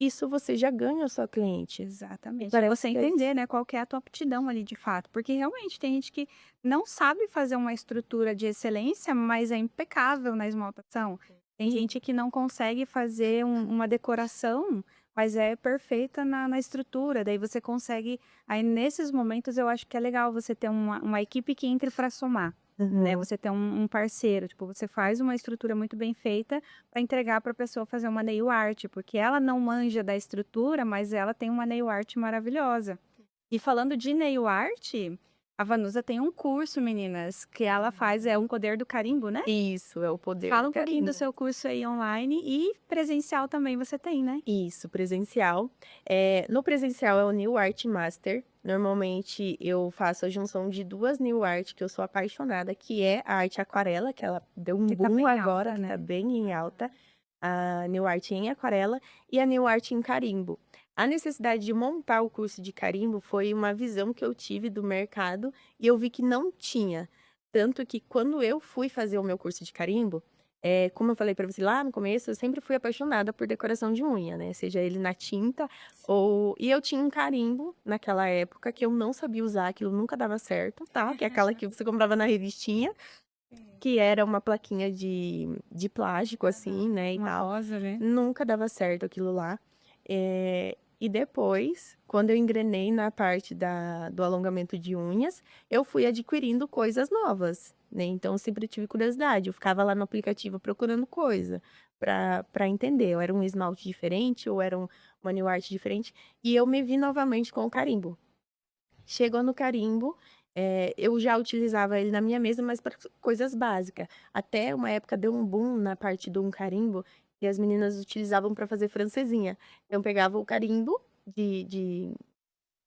Isso você já ganha a sua cliente. E Exatamente. É parece você que é isso. entender, né, qual que é a tua aptidão ali de fato, porque realmente tem gente que não sabe fazer uma estrutura de excelência, mas é impecável na esmaltação. Tem gente que não consegue fazer uma decoração, mas é perfeita na estrutura. Daí você consegue. Aí nesses momentos eu acho que é legal você ter uma equipe que entre para somar. Né, Uhum. você ter um parceiro, tipo, você faz uma estrutura muito bem feita para entregar para a pessoa fazer uma nail art, porque ela não manja da estrutura, mas ela tem uma nail art maravilhosa. E falando de nail art, a Vanusa tem um curso, meninas, que ela faz, é um poder do carimbo, né? Isso, é o poder Fala do um pouquinho do carimbo. seu curso aí online e presencial também você tem, né? Isso, presencial. No presencial é o New Art Master. Normalmente eu faço a junção de 2 New Art que eu sou apaixonada, que é a arte aquarela, que ela deu um Que tá boom bem agora, alta, que tá né? bem em alta. a Nail Art em aquarela e a Nail Art em carimbo. A necessidade de montar o curso de carimbo foi uma visão que eu tive do mercado e eu vi que não tinha. Tanto que quando eu fui fazer o meu curso de carimbo, como eu falei pra você lá no começo, eu sempre fui apaixonada por decoração de unha, né? Seja ele na tinta ou. E eu tinha um carimbo naquela época que eu não sabia usar, aquilo nunca dava certo, tá? Que é aquela que você comprava na revistinha, que era uma plaquinha de plástico, assim, né? E Uma tal. rosa, né? Nunca dava certo aquilo lá. E depois, quando eu engrenei na parte do alongamento de unhas, eu fui adquirindo coisas novas, né? Então, eu sempre tive curiosidade. Eu ficava lá no aplicativo procurando coisa para entender. Ou era um esmalte diferente, ou era uma nail art diferente. E eu me vi novamente com o carimbo. Chegou no carimbo, eu já utilizava ele na minha mesa, mas para coisas básicas. Até uma época deu um boom na parte do carimbo, e as meninas utilizavam para fazer francesinha. Então, pegava o carimbo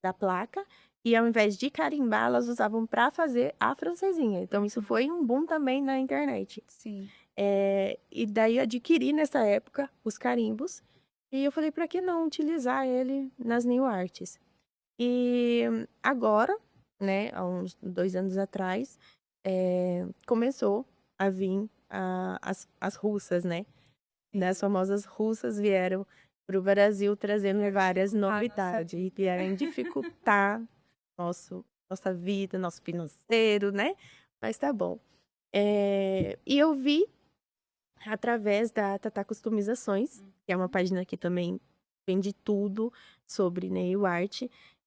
da placa, e ao invés de carimbar, elas usavam para fazer a francesinha. Então, isso foi um boom também na internet. Sim. E daí eu adquiri nessa época os carimbos, e eu falei, para que não utilizar ele nas nail arts? E agora, né, há uns 2 anos atrás, começou a vir as russas, né? Das famosas russas vieram para o Brasil trazendo várias novidades e vieram dificultar nossa vida, nosso financeiro, né? Mas tá bom. E eu vi através da Tatá Customizações, que é uma página que também vende tudo sobre nail art,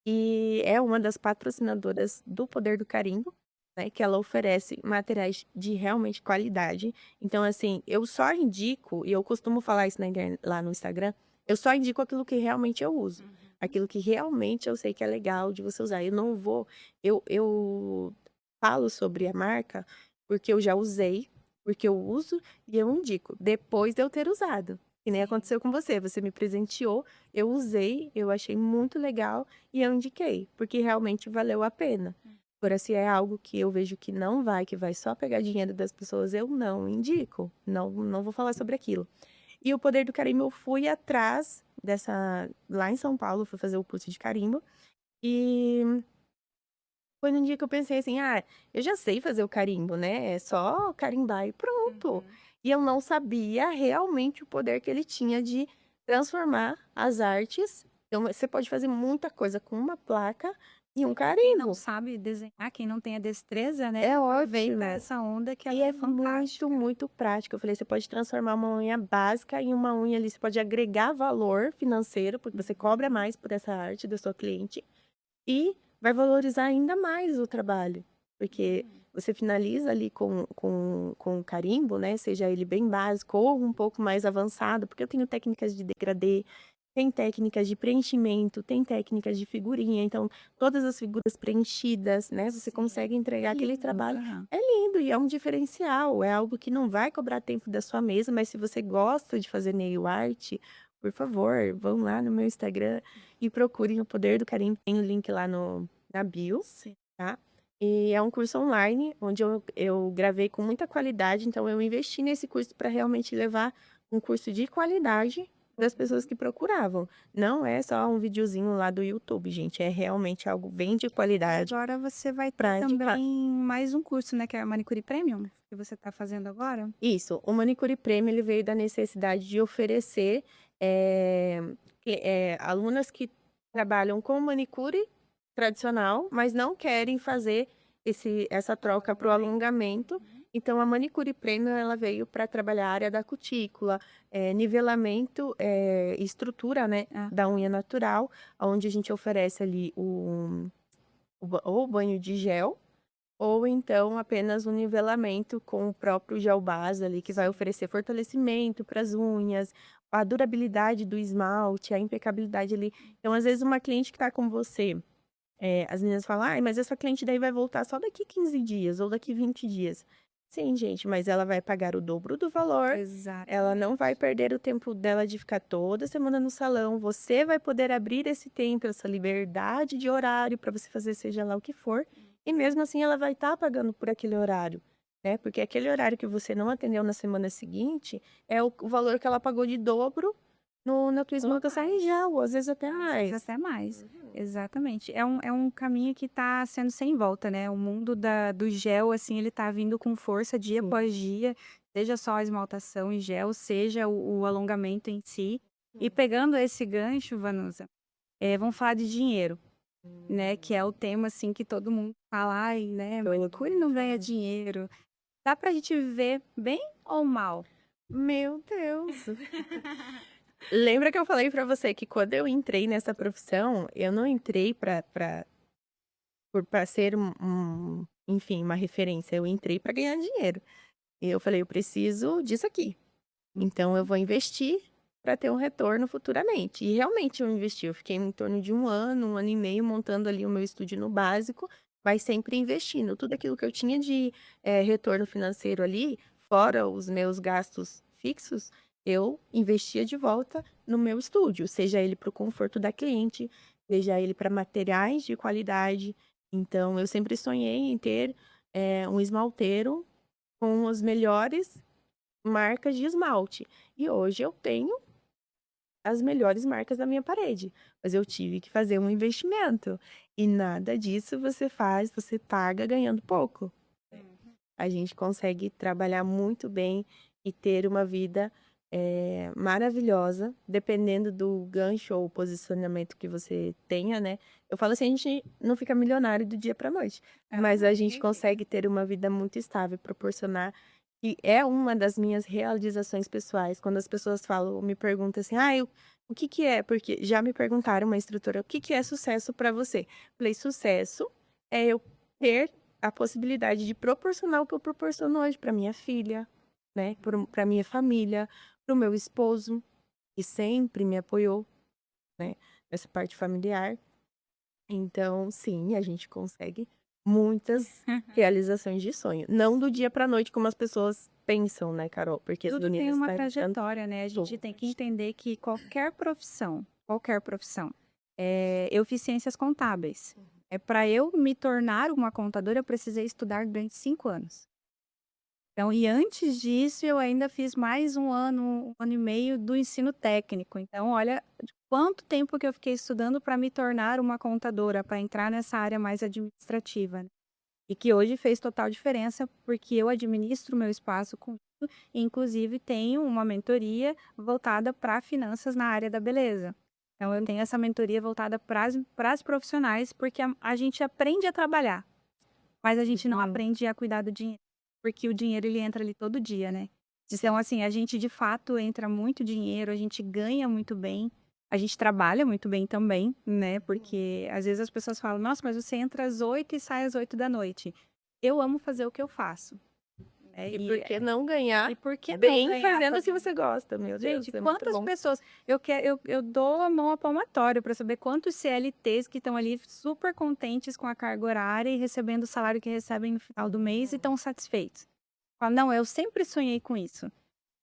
e é uma das patrocinadoras do Poder do Carimbo, né, que ela oferece materiais de realmente qualidade. Então, assim, eu só indico, e eu costumo falar isso lá no Instagram, eu só indico aquilo que realmente eu uso. Aquilo que realmente eu sei que é legal de você usar. Eu não vou... Eu falo sobre a marca porque eu já usei, porque eu uso e eu indico, depois de eu ter usado. Que nem aconteceu com você. Você me presenteou, eu usei, eu achei muito legal e eu indiquei, porque realmente valeu a pena. Agora, se é algo que eu vejo que não vai, que vai só pegar dinheiro das pessoas, eu não indico. Não vou falar sobre aquilo. E o Poder do Carimbo, eu fui atrás dessa. Lá em São Paulo, fui fazer o curso de carimbo. E foi num dia que eu pensei assim: ah, eu já sei fazer o carimbo, né? É só carimbar e pronto. E eu não sabia realmente o poder que ele tinha de transformar as artes. Então, você pode fazer muita coisa com uma placa e um Quem não carimbo. sabe desenhar, quem não tem a destreza, né? É Aproveita ótimo. essa onda que E ela é é fantástica. muito prático. Eu falei, você pode transformar uma unha básica em uma unha ali, você pode agregar valor financeiro, porque você cobra mais por essa arte da sua cliente, e vai valorizar ainda mais o trabalho, porque você finaliza ali com carimbo, né? Seja ele bem básico ou um pouco mais avançado, porque eu tenho técnicas de degradê, tem técnicas de preenchimento, tem técnicas de figurinha, então todas as figuras preenchidas, né? Você consegue entregar aquele Lindo. trabalho. Aham. É lindo e é um diferencial, é algo que não vai cobrar tempo da sua mesa, mas se você gosta de fazer nail art, por favor, vão lá no meu Instagram e procurem o Poder do Carimbo. Tem o link lá na bio, Sim. tá? E é um curso online, onde eu gravei com muita qualidade, então eu investi nesse curso para realmente levar um curso de qualidade das pessoas que procuravam. Não é só um videozinho lá do YouTube, gente, é realmente algo bem de qualidade Agora você vai ter para indicar. também mais um curso, né? Que é a Manicure Premium, que você está fazendo agora. Isso, o Manicure Premium ele veio da necessidade de oferecer alunas que trabalham com manicure tradicional, mas não querem fazer essa troca para o alongamento. Então, a Manicure Premium ela veio para trabalhar a área da cutícula, nivelamento e estrutura, né, Ah, da unha natural, onde a gente oferece ali ou banho de gel, ou então apenas um nivelamento com o próprio gel base ali, que vai oferecer fortalecimento para as unhas, a durabilidade do esmalte, a impecabilidade ali. Então, às vezes, uma cliente que está com você, as meninas falam, ai, mas essa cliente daí vai voltar só daqui 15 dias ou daqui 20 dias. Sim, gente, mas ela vai pagar o dobro do valor, exato. ela não vai perder o tempo dela de ficar toda semana no salão, você vai poder abrir esse tempo, essa liberdade de horário para você fazer seja lá o que for, e mesmo assim ela vai estar pagando por aquele horário. né? Porque aquele horário que você não atendeu na semana seguinte é o valor que ela pagou de dobro na tua Ou esmaltação em mais. gel, ou às vezes até Às vezes mais. até mais. Uhum. Exatamente. É um caminho que está sendo sem volta, né? O mundo do gel, assim, ele tá vindo com força dia Sim. após dia, seja só a esmaltação em gel, seja o alongamento em si. E Hum. pegando esse gancho, Vanusa, vamos falar de dinheiro, né? Hum. Que é o tema, assim, que todo mundo fala, ai, né? Todo Manicure mundo não ganha fala. dinheiro. Dá pra gente viver bem ou mal? Meu Deus! Lembra que eu falei pra você que quando eu entrei nessa profissão, eu não entrei pra ser enfim, uma referência, eu entrei pra ganhar dinheiro. E eu falei: "Eu preciso disso aqui, então eu vou investir pra ter um retorno futuramente". E realmente eu investi, eu fiquei em torno de 1 ano e meio montando ali o meu estúdio no básico, mas sempre investindo. Tudo aquilo que eu tinha de, retorno financeiro ali, fora os meus gastos fixos, eu investia de volta no meu estúdio, seja ele para o conforto da cliente, seja ele para materiais de qualidade. Então eu sempre sonhei em ter, um esmalteiro com as melhores marcas de esmalte. E hoje eu tenho as melhores marcas na minha parede, mas eu tive que fazer um investimento. E nada disso você faz, você paga ganhando pouco. A gente consegue trabalhar muito bem e ter uma vida, maravilhosa, dependendo do gancho ou posicionamento que você tenha, né. Eu falo assim, a gente não fica milionário do dia para noite, mas a gente Entendi. consegue ter uma vida muito estável, proporcionar e é uma das minhas realizações pessoais, quando as pessoas falam me perguntam assim: "Ai, o que que é?" Porque já me perguntaram, uma instrutora: "O que que é sucesso para você?" Falei: "Sucesso é eu ter a possibilidade de proporcionar o que eu proporciono hoje para minha filha, né, para minha família, para o meu esposo, que sempre me apoiou, né, nessa parte familiar. Então, sim, a gente consegue muitas realizações de sonho. Não do dia para noite como as pessoas pensam, né, Carol, porque as Tudo tem meninas uma estão entrando trajetória, né, a gente tem que todas. entender que qualquer profissão, eu fiz ciências contábeis. Para eu me tornar uma contadora, eu precisei estudar durante 5 anos. Então e antes disso, eu ainda fiz mais 1 ano e meio do ensino técnico. Então olha de quanto tempo que eu fiquei estudando para me tornar uma contadora, para entrar nessa área mais administrativa, né. E que hoje fez total diferença, porque eu administro o meu espaço com isso, e inclusive tenho uma mentoria voltada para finanças na área da beleza. Então eu tenho essa mentoria voltada para as profissionais, porque a gente aprende a trabalhar, mas a gente não Uhum. aprende a cuidar do dinheiro, porque o dinheiro ele entra ali todo dia, né. Então assim, a gente de fato entra muito dinheiro, a gente ganha muito bem, a gente trabalha muito bem também, né, porque às vezes as pessoas falam: "Nossa, mas você entra às 8 e sai às 8 da noite". Eu amo fazer o que eu faço, né, E por que não ganhar e por que não bem ganhar fazendo o que fazendo? você gosta? Meu Gente, Deus, é muito quantas bom. pessoas eu dou a mão à palmatória para saber quantos CLTs que estão ali super contentes com a carga horária e recebendo o salário que recebem no final do mês e estão satisfeitos. Fala: "Não, eu sempre sonhei com isso".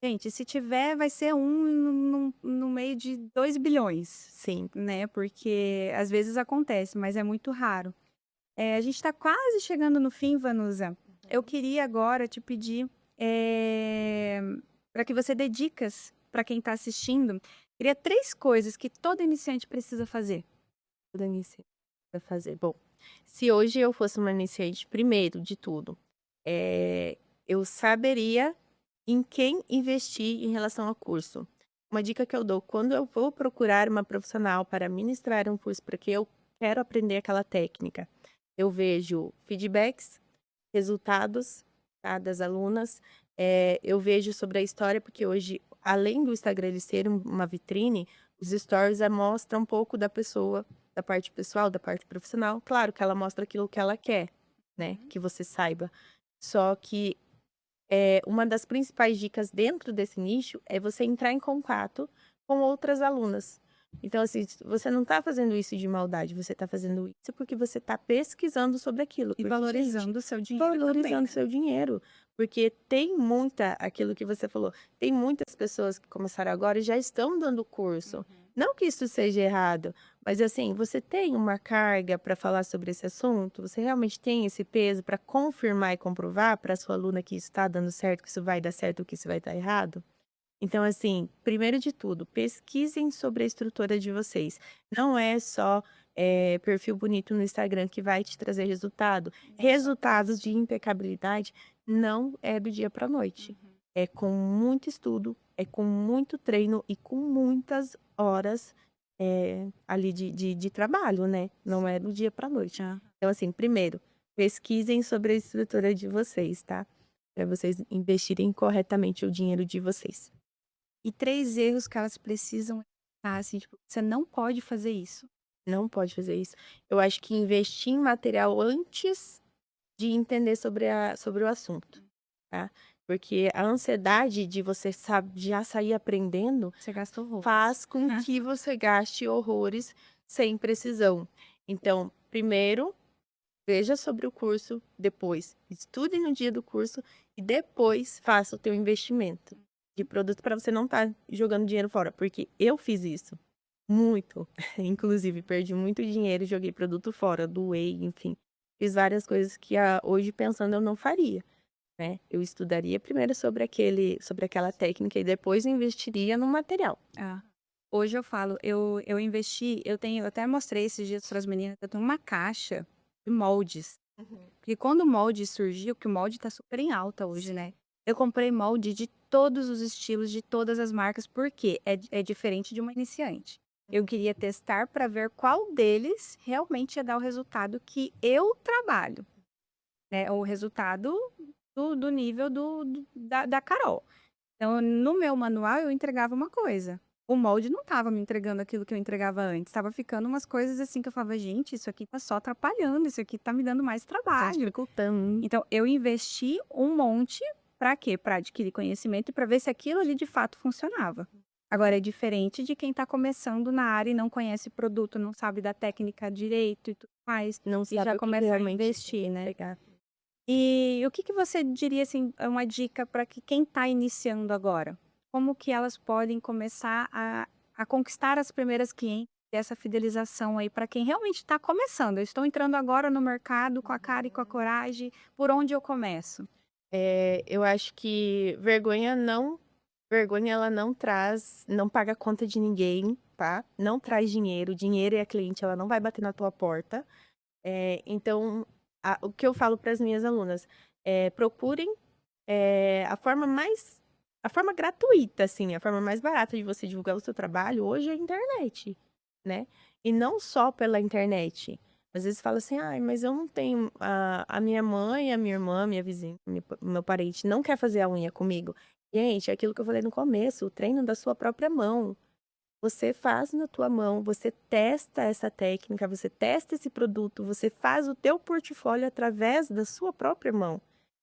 Gente, se tiver, vai ser um no meio de 2 bilhões, Sim. né, porque às vezes acontece, mas é muito raro. A gente está quase chegando no fim, Vanusa. Eu queria agora te pedir, para que você dê dicas para quem está assistindo. Queria 3 coisas que todo iniciante precisa fazer. Toda iniciante vai fazer. Bom, se hoje eu fosse uma iniciante, primeiro de tudo, eu saberia em quem investir em relação ao curso. Uma dica que eu dou, quando eu vou procurar uma profissional para ministrar um curso, porque eu quero aprender aquela técnica, eu vejo feedbacks, resultados, tá, das alunas, eu vejo sobre a história, porque hoje, além do Instagram ele ser uma vitrine, os stories, mostra um pouco da pessoa, da parte pessoal, da parte profissional. Claro que ela mostra aquilo que ela quer, né, Uhum. que você saiba. Só que, uma das principais dicas dentro desse nicho é você entrar em contato com outras alunas. Então, assim, você não está fazendo isso de maldade, você está fazendo isso porque você está pesquisando sobre aquilo. E Porque, gente, valorizando o seu dinheiro também, valorizando né. seu dinheiro, porque tem muita aquilo que você falou, tem muitas pessoas que começaram agora e já estão dando curso. Não que isso seja errado, mas assim, você tem uma carga para falar sobre esse assunto? Você realmente tem esse peso para confirmar e comprovar para sua aluna que isso está dando certo, que isso vai dar certo, que isso vai dar errado? Então, assim, primeiro de tudo, pesquisem sobre a estrutura de vocês. Não é só perfil bonito no Instagram que vai te trazer resultado. Resultados de impecabilidade não é do dia para a noite. Uhum. É com muito estudo, é com muito treino e com muitas horas ali de trabalho, né? Não é do dia para a noite. Ah. Então, assim, primeiro, pesquisem sobre a estrutura de vocês, tá? Para vocês investirem corretamente o dinheiro de vocês. E 3 erros que elas precisam evitar, assim, tipo, você não pode fazer isso. Não pode fazer isso. Eu acho que investir em material antes de entender sobre o assunto, tá. Porque a ansiedade de você já sair aprendendo, Você gasta horrores. faz com que você gaste horrores sem precisão. Então, primeiro, veja sobre o curso, depois estude no dia do curso e depois faça o teu investimento de produto para você não estar jogando dinheiro fora, porque eu fiz isso. Muito. Inclusive, perdi muito dinheiro, joguei produto fora, doei, enfim. Fiz várias coisas que hoje pensando eu não faria, né. Eu estudaria primeiro sobre aquela técnica e depois investiria no material. Ah. Hoje eu falo, eu investi, eu até mostrei esses dias para as meninas, eu tenho uma caixa de moldes. Uhum. Porque quando o molde surgiu, que o molde tá super em alta hoje, Sim. né? Eu comprei molde de todos os estilos, de todas as marcas, porque é diferente de uma iniciante. Eu queria testar para ver qual deles realmente ia dar o resultado que eu trabalho, né? O resultado do nível da Carol. Então, no meu manual, eu entregava uma coisa. O molde não estava me entregando aquilo que eu entregava antes. Estava ficando umas coisas assim que eu falava, gente, isso aqui tá só atrapalhando, isso aqui tá me dando mais Tá trabalho. dificultando. Então, eu investi um monte para quê? Para adquirir conhecimento e para ver se aquilo ali de fato funcionava. Agora, é diferente de quem está começando na área e não conhece produto, não sabe da técnica direito e tudo mais, Não e já sabe o que começa a realmente investir, né? pegar. E o que que você diria, assim, é uma dica para que quem está iniciando agora? Como que elas podem começar a conquistar as primeiras clientes, essa fidelização aí para quem realmente está começando? Eu estou entrando agora no mercado com a cara e com a coragem, por onde eu começo? Eu acho que vergonha ela não paga conta de ninguém, tá. Não traz dinheiro, dinheiro é a cliente, ela não vai bater na tua porta. Então, o que eu falo para as minhas alunas, procurem, a forma gratuita, assim, a forma mais barata de você divulgar o seu trabalho hoje é a internet, né. E não só pela internet. Às vezes fala assim: "Ai, mas eu não tenho a minha mãe, a minha irmã, minha vizinha, meu parente não quer fazer a unha comigo". Gente, é aquilo que eu falei no começo, o treino da sua própria mão. Você faz na tua mão, você testa essa técnica, você testa esse produto, você faz o teu portfólio através da sua própria mão.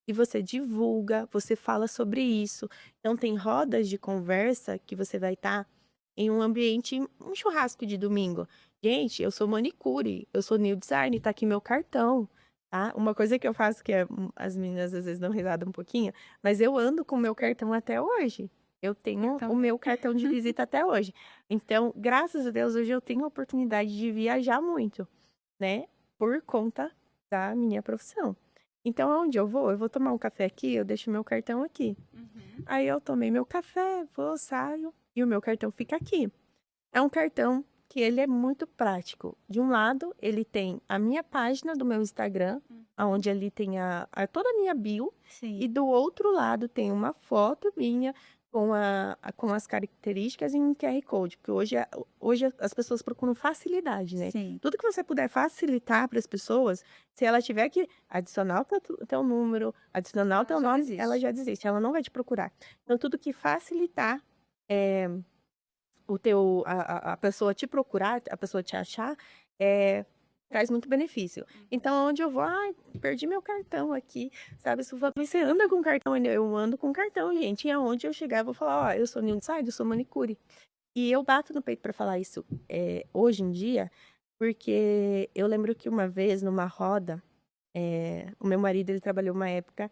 E você divulga, você fala sobre isso. Então tem rodas de conversa que você vai estar em um ambiente, um churrasco de domingo. Gente, eu sou manicure, eu sou nail design, tá aqui meu cartão, tá? Uma coisa que eu faço que as meninas às vezes dão risada um pouquinho, mas eu ando com o meu cartão até hoje. Eu tenho o Também. meu cartão de visita até hoje. Então, graças a Deus, hoje eu tenho a oportunidade de viajar muito, né, por conta da minha profissão. Então, aonde eu vou tomar um café aqui, eu deixo meu cartão aqui. Uhum. Aí eu tomei meu café, vou, saio e o meu cartão fica aqui. É um cartão que ele é muito prático. De um lado, ele tem a minha página do meu Instagram, aonde ali tem toda a minha bio, Sim. e do outro lado tem uma foto minha com as características em um QR Code, porque hoje as pessoas procuram facilidade, né. Sim. Tudo que você puder facilitar para as pessoas, se ela tiver que adicionar o teu número, adicionar o Ela teu já nome, ela desiste. já desiste, ela não vai te procurar. Então tudo que facilitar, eh a pessoa te procurar, a pessoa te achar, traz muito benefício. Então onde eu vou: "Ai, perdi meu cartão aqui", sabe, se for "Mas você anda com cartão ainda?", eu ando com cartão, gente, e aonde eu chegar eu vou falar: "Ó, eu sou nail designer, eu sou manicure". E eu bato no peito pra falar isso, hoje em dia, porque eu lembro que uma vez numa roda, o meu marido ele trabalhou uma época,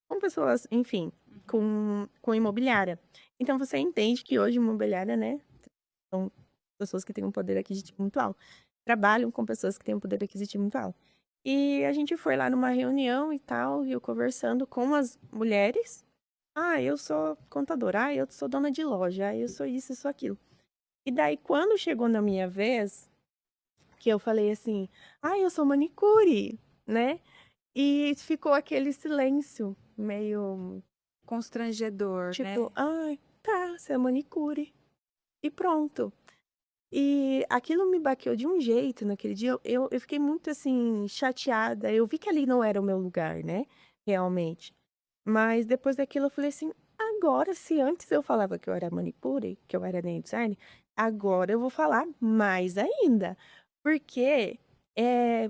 com pessoas, enfim, com imobiliária. Então você entende que hoje imobiliária, né, São pessoas que têm um poder aquisitivo muito alto. Trabalham com pessoas que têm um poder aquisitivo muito alto. E a gente foi lá numa reunião e tal, e eu conversando com as mulheres. Ah, eu sou contadora. Ah, eu sou dona de loja. Ah, eu sou isso, eu sou aquilo. E daí, quando chegou na minha vez, que eu falei assim: "Ah, eu sou manicure", né, e ficou aquele silêncio meio, Constrangedor, né? tipo: "Ai, tá, você é manicure", e pronto. E aquilo me baqueou de um jeito naquele dia, eu fiquei muito, assim, chateada, eu vi que ali não era o meu lugar, né, realmente. Mas depois daquilo eu falei assim: "Agora, se antes eu falava que eu era manicure, que eu era nail designer, agora eu vou falar mais ainda". Porque,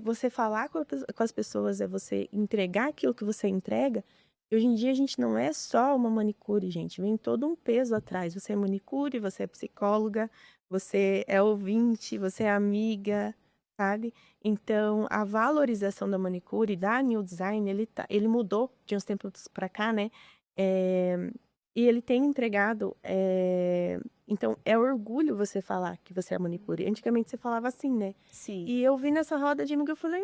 você falar com as pessoas, é você entregar aquilo que você entrega, e hoje em dia a gente não é só uma manicure, gente, vem todo um peso atrás. Você é manicure, você é psicóloga, você é ouvinte, você é amiga, sabe. Então a valorização da manicure, da new design, ele mudou de uns tempos pra cá, né, eh, e ele tem entregado, então é orgulho você falar que você é manicure. Antigamente você falava assim, né. Sim. E eu vi nessa roda de amiga, eu falei: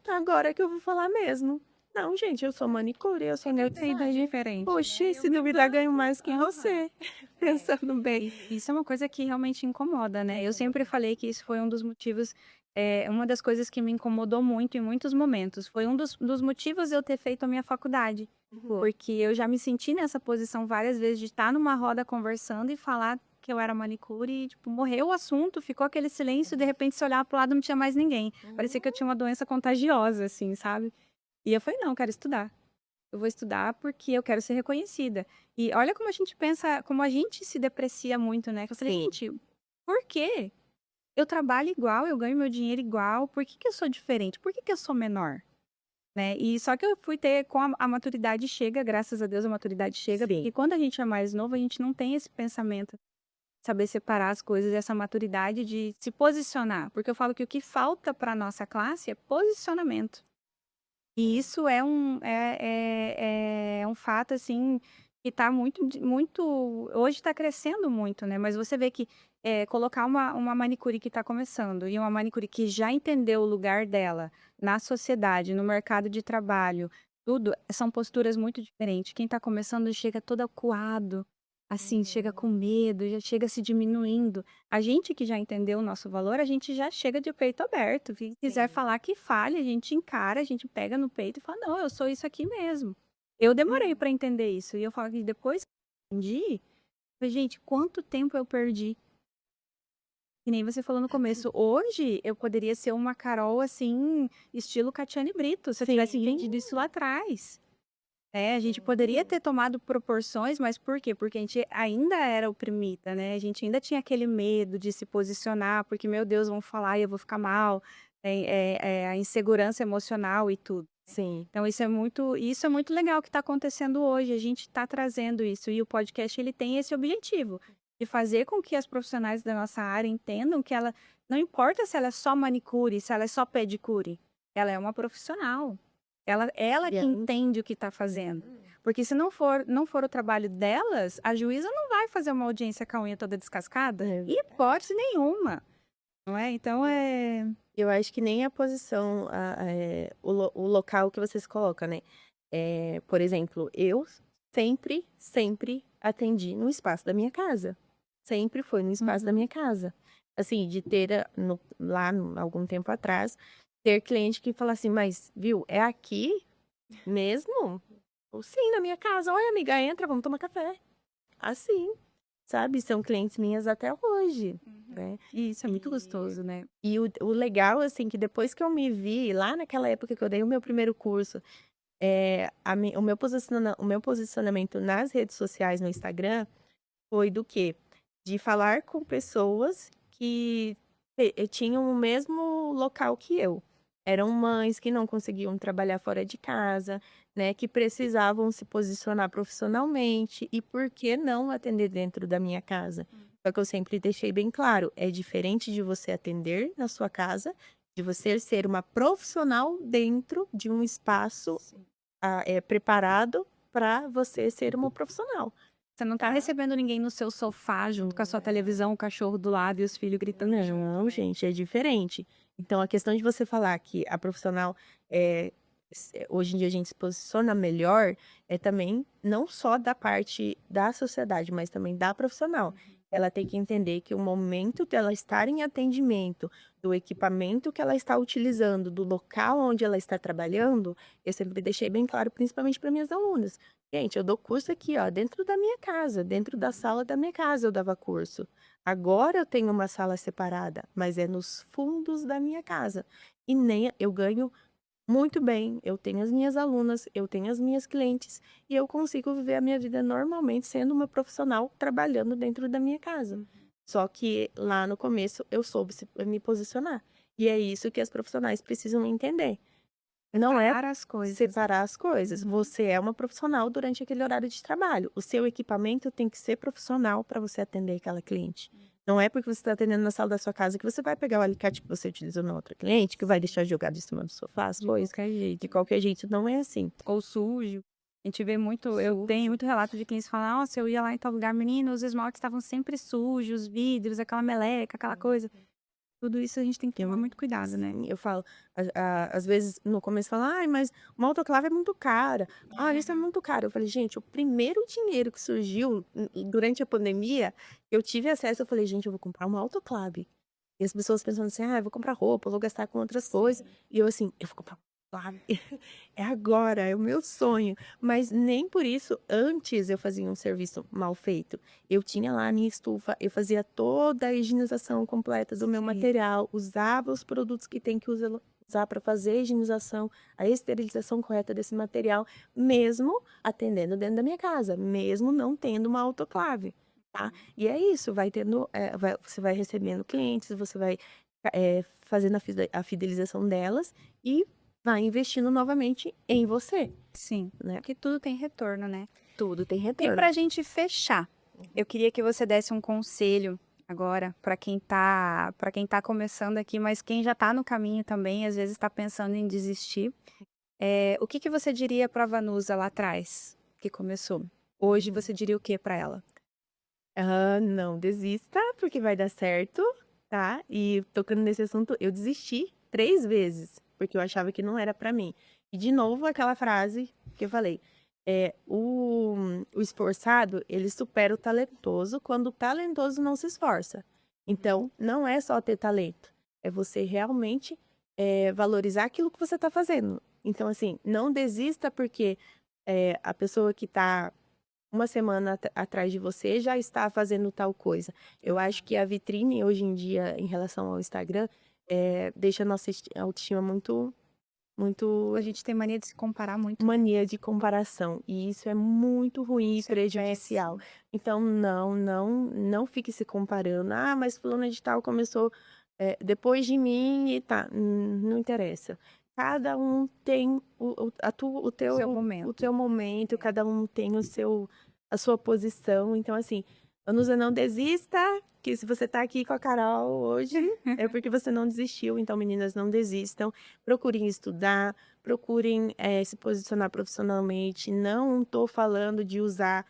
agora que eu vou falar mesmo. Não, gente, eu sou manicure, eu sou É nail verdade, designer. diferente, Poxa, né? se duvidar ganho mais que você, É. pensando bem. E isso é uma coisa que realmente incomoda, né. Eu sempre falei que isso foi um dos motivos, uma das coisas que me incomodou muito em muitos momentos, foi um dos motivos de eu ter feito a minha faculdade, Uhum. porque eu já me senti nessa posição várias vezes de estar numa roda conversando e falar que eu era manicure e, tipo, morreu o assunto, ficou aquele silêncio e de repente se olhar para o lado não tinha mais ninguém. Parecia que eu tinha uma doença contagiosa, assim, sabe. E eu falei: "Não, eu quero estudar". Eu vou estudar porque eu quero ser reconhecida. E olha como a gente pensa, como a gente se deprecia muito, né, que eu falei: Sim, "Gente, por quê? Eu trabalho igual, eu ganho meu dinheiro igual, por que que eu sou diferente? Por que que eu sou menor?", né. E só que eu fui ter com a maturidade chega, graças a Deus a maturidade chega, sim. porque quando a gente é mais novo, a gente não tem esse pensamento, saber separar as coisas, essa maturidade de se posicionar, porque eu falo que o que falta para nossa classe é posicionamento. E isso é um fato, assim, que está muito hoje está crescendo muito, né, mas você vê que, colocar uma manicure que está começando e uma manicure que já entendeu o lugar dela na sociedade, no mercado de trabalho, tudo, são posturas muito diferentes. Quem está começando chega todo acuado, assim, chega com Uhum. medo, já chega se diminuindo. A gente que já entendeu o nosso valor, a gente já chega de peito aberto, se quiser Sim. falar que fale, a gente encara, a gente pega no peito e fala: "Não, eu sou isso aqui mesmo". Eu demorei Uhum. para entender isso e eu falo que depois que eu entendi, falei: "Gente, quanto tempo eu perdi". Que nem você falou no começo, hoje eu poderia ser uma Carol, assim, estilo Catiane Brito, se eu tivesse Sim, entendido isso lá atrás. É, a gente poderia sim. ter tomado proporções, mas por quê? Porque a gente ainda era oprimida, né, a gente ainda tinha aquele medo de se posicionar, porque: "Meu Deus, vão falar e eu vou ficar mal", a insegurança emocional e tudo. Sim. Então isso é muito legal que está acontecendo hoje, a gente está trazendo isso, e o podcast ele tem esse objetivo, de fazer com que as profissionais da nossa área entendam que ela não importa se ela é só manicure, se ela é só pedicure, ela é uma profissional. Ela E que an entende o que está fazendo. Porque se não for o trabalho delas, a juíza não vai fazer uma audiência com a unha toda descascada, é hipótese nenhuma, não é? Então verdade. é Eu acho que nem a posição, o local que você se coloca, né. Por exemplo, eu sempre, sempre atendi no espaço da minha casa. Sempre foi no espaço da uhum. minha casa. Assim, de ter algum tempo atrás, ter cliente que fala assim: "Mas, viu, é aqui mesmo?" Ou "Sim, na minha casa. Oi, amiga, entra, vamos tomar café." Assim, sabe. São clientes minhas até hoje, né. E isso é muito E gostoso, né? e o legal, assim, que depois que eu me vi lá naquela época que eu dei o meu primeiro curso, o meu posicionamento nas redes sociais, no Instagram, foi do quê? De falar com pessoas que tinham o mesmo local que eu. Eram mães que não conseguiam trabalhar fora de casa, né, que precisavam se posicionar profissionalmente e por que não atender dentro da minha casa. Só que eu sempre deixei bem claro, é diferente de você atender na sua casa, de você ser uma profissional dentro de um espaço, Sim. preparado para você ser uma profissional. Você não tá recebendo ninguém no seu sofá, junto com a sua televisão, o cachorro do lado e os filhos gritando. Não, gente, é diferente. Então, a questão de você falar que a profissional, hoje em dia a gente se posiciona melhor, é também não só da parte da sociedade, mas também da profissional. Ela tem que entender que o momento dela estar em atendimento, do equipamento que ela está utilizando, do local onde ela está trabalhando, eu sempre deixei bem claro, principalmente para minhas alunas. Gente, eu dou curso aqui, ó, dentro da minha casa, dentro da sala da minha casa eu dava curso. Agora eu tenho uma sala separada, mas é nos fundos da minha casa. E nem eu ganho muito bem, eu tenho as minhas alunas, eu tenho as minhas clientes e eu consigo viver a minha vida normalmente sendo uma profissional trabalhando dentro da minha casa. Só que lá no começo eu soube me posicionar. E é isso que as profissionais precisam entender. Não é Para as coisas. separar as coisas. Você é uma profissional durante aquele horário de trabalho. O seu equipamento tem que ser profissional para você atender aquela cliente. Não é porque você está atendendo na sala da sua casa que você vai pegar o alicate que você utilizou na outra cliente, que vai deixar jogado em cima do sofá, as De coisas. qualquer jeito. De qualquer jeito, não é assim. Ou sujo. A gente vê muito, eu tenho muito relato de clientes falam, nossa, eu ia lá em tal lugar, menino, os esmaltes estavam sempre sujos, os vidros, aquela meleca, aquela coisa. Tudo isso a gente tem que tomar muito cuidado, né? Eu falo, às vezes no começo fala, ai, mas uma autoclave é muito cara. Ah, isso é muito caro. Eu falei, gente, o primeiro dinheiro que surgiu durante a pandemia, eu tive acesso, eu falei, gente, eu vou comprar uma autoclave. E as pessoas pensando assim, ah, eu vou comprar roupa, eu vou gastar com outras coisas. E eu assim, eu vou comprar uma autoclave. É agora, é o meu sonho. Mas nem por isso, antes eu fazia um serviço mal feito. Eu tinha lá a minha estufa, eu fazia toda a higienização completa do meu Sim. material, usava os produtos que tem que usar para fazer a higienização, a esterilização correta desse material, mesmo atendendo dentro da minha casa, mesmo não tendo uma autoclave, tá? E é isso, vai tendo, você vai recebendo clientes, você vai fazendo a fidelização delas e vai investindo novamente em você, Sim, né? porque tudo tem retorno, né? Tudo tem E retorno. pra gente fechar, eu queria que você desse um conselho agora para quem tá começando aqui, mas quem já tá no caminho também, às vezes está pensando em desistir. O que que você diria para a Vanusa lá atrás, que começou? Hoje você diria o que para ela? Não desista, porque vai dar certo, tá? E tocando nesse assunto, eu desisti 3 vezes, porque eu achava que não era pra mim. E de novo aquela frase que eu falei, o esforçado, ele supera o talentoso quando o talentoso não se esforça. Então, não é só ter talento, é você realmente valorizar aquilo que você tá fazendo. Então, assim, não desista porque a pessoa que tá uma semana atrás de você já está fazendo tal coisa. Eu acho que a vitrine hoje em dia, em relação ao Instagram, deixa a nossa autoestima muito, muito A gente tem mania de se comparar muito. mania de comparação. E isso é muito ruim e Isso é prejudicial. Então, não fique se comparando. Ah, mas fulana de tal começou depois de mim e tá. Não interessa. Cada um tem Seu momento. o teu momento, cada um tem a sua posição. Então, assim, Anusa, não desista, que se você tá aqui com a Carol hoje, é porque você não desistiu. Então, meninas, não desistam. Procurem estudar, procurem se posicionar profissionalmente. Não tô falando de usar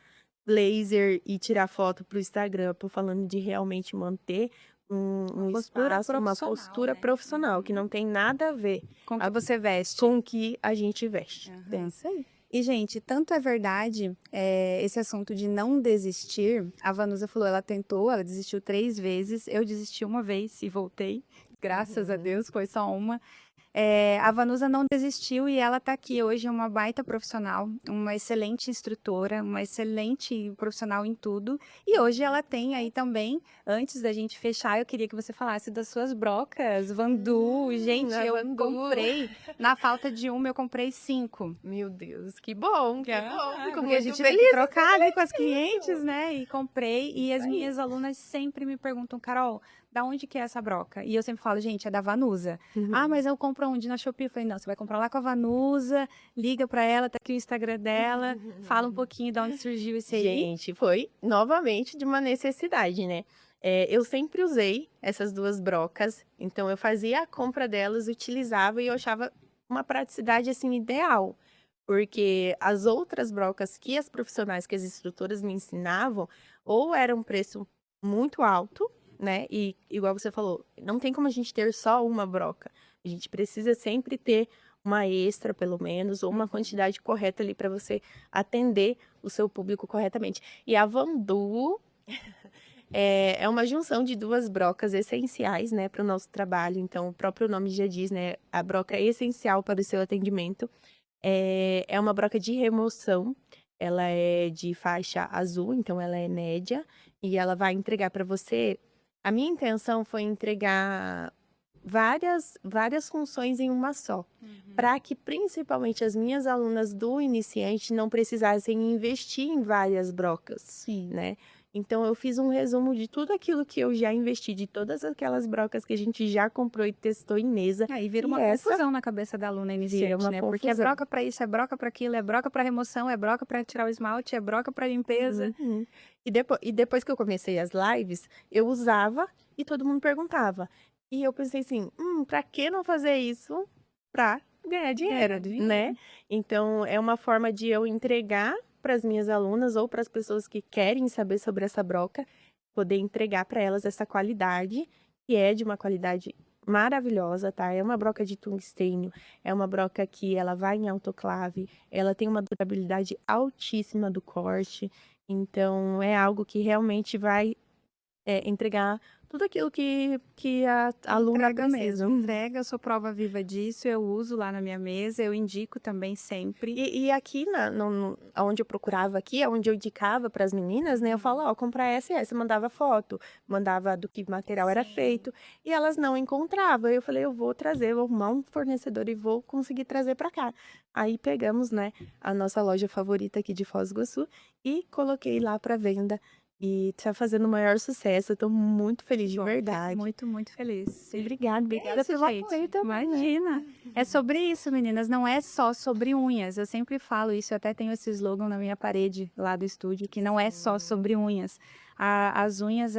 laser e tirar foto pro Instagram. Tô falando de realmente manter um postura espaço, uma profissional, postura né? profissional, que não tem nada a ver Com o que você veste. com o que a gente veste. É isso aí. E, gente, tanto é verdade esse assunto de não desistir. A Vanusa falou, ela tentou, ela desistiu 3 vezes. Eu desisti uma vez e voltei. Graças a Deus, foi só uma. A Vanusa não desistiu e ela tá aqui hoje, uma baita profissional, uma excelente instrutora, uma excelente profissional em tudo. E hoje ela tem aí também, antes da gente fechar, eu queria que você falasse das suas brocas, Vandu. Gente, a eu Vandu. comprei, na falta de uma, eu comprei 5. Meu Deus, que bom, que bom. Fico Porque a muito gente tem que feliz. trocar ali com as clientes, né? E comprei. E as minhas alunas sempre me perguntam, Carol, da onde que é essa broca? E eu sempre falo, gente, é da Vanusa. Ah, mas eu compro onde? Na Shopee? Eu falei, não, você vai comprar lá com a Vanusa, liga pra ela, tá aqui o Instagram dela, fala um pouquinho de onde surgiu esse aí. Gente, foi novamente de uma necessidade, né? Eu sempre usei essas 2 brocas, então eu fazia a compra delas, utilizava e eu achava uma praticidade assim ideal. Porque as outras brocas que as profissionais, que as instrutoras me ensinavam, ou era um preço muito alto, né? E igual você falou, não tem como a gente ter só uma broca. A gente precisa sempre ter uma extra, pelo menos, ou uma quantidade correta ali para você atender o seu público corretamente. E a Vandu é uma junção de duas brocas essenciais, né, para o nosso trabalho. Então, o próprio nome já diz, né? A broca é essencial para o seu atendimento. É uma broca de remoção, ela é de faixa azul, então ela é média, e ela vai entregar para você. A minha intenção foi entregar várias funções em uma só, para que principalmente as minhas alunas do iniciante não precisassem investir em várias brocas, Sim. né? Então eu fiz um resumo de tudo aquilo que eu já investi, de todas aquelas brocas que a gente já comprou e testou em mesa. Aí vira E uma essa confusão na cabeça da aluna iniciante, uma né? Porque é confusão. broca para isso, é broca para aquilo, é broca para remoção, é broca para tirar o esmalte, é broca para limpeza. Uhum. E depois que eu comecei as lives, eu usava e todo mundo perguntava. E eu pensei assim, pra que não fazer isso pra ganhar dinheiro, né? Então, é uma forma de eu entregar para as minhas alunas ou para as pessoas que querem saber sobre essa broca, poder entregar para elas essa qualidade, que é de uma qualidade maravilhosa, tá? É uma broca de tungstênio, é uma broca que ela vai em autoclave, ela tem uma durabilidade altíssima do corte. Então, é algo que realmente vai entregar tudo aquilo que a aluna Entrega precisa. mesmo, entrega, eu sou prova viva disso, eu uso lá na minha mesa, eu indico também sempre. E aqui, onde eu procurava aqui, onde eu indicava para as meninas, né? Eu falo, ó, comprar essa e essa. Eu mandava foto, mandava do que material era feito. E elas não encontravam. Eu falei, eu vou trazer, vou arrumar um fornecedor e vou conseguir trazer para cá. Aí pegamos, né, a nossa loja favorita aqui de Foz do Iguaçu e coloquei lá para venda. E tá fazendo o maior sucesso. Eu tô muito feliz, de Bom, fico verdade. muito, muito feliz. Obrigada Isso, pelo gente. apoio também. Imagina. É sobre isso, meninas. Não é só sobre unhas. Eu sempre falo isso. Eu até tenho esse slogan na minha parede lá do estúdio, que não é só sobre unhas. As unhas,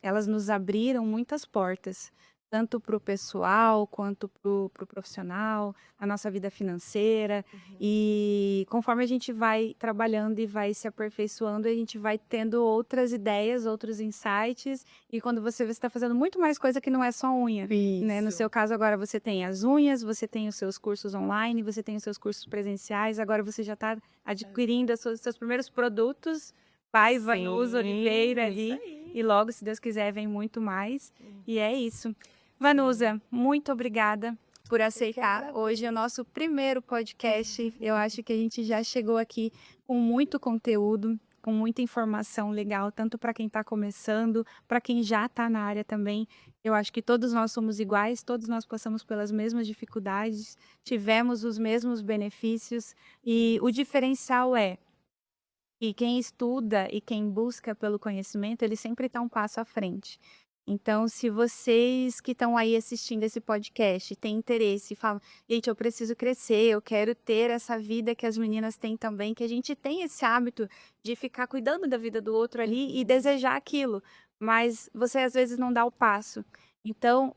elas nos abriram muitas portas. Tanto para o pessoal quanto para o profissional, a nossa vida financeira. E conforme a gente vai trabalhando e vai se aperfeiçoando, a gente vai tendo outras ideias, outros insights. E quando você vê, você está fazendo muito mais coisa que não é só unha, né? No Isso. seu caso, agora você tem as unhas, você tem os seus cursos online, você tem os seus cursos presenciais, agora você já está adquirindo os seus primeiros produtos, Paz, Vanusa, Oliveira ali. E logo, se Deus quiser, vem muito mais. E é isso. Vanusa, muito obrigada por aceitar hoje o nosso primeiro podcast. Eu acho que a gente já chegou aqui com muito conteúdo, com muita informação legal, tanto para quem está começando, para quem já está na área também. Eu acho que todos nós somos iguais, todos nós passamos pelas mesmas dificuldades, tivemos os mesmos benefícios, e o diferencial é que quem estuda e quem busca pelo conhecimento, ele sempre está um passo à frente. Então, se vocês que estão aí assistindo esse podcast têm interesse e falam, gente, eu preciso crescer, eu quero ter essa vida que as meninas têm também, que a gente tem esse hábito de ficar cuidando da vida do outro ali e desejar aquilo, mas você às vezes não dá o passo. Então,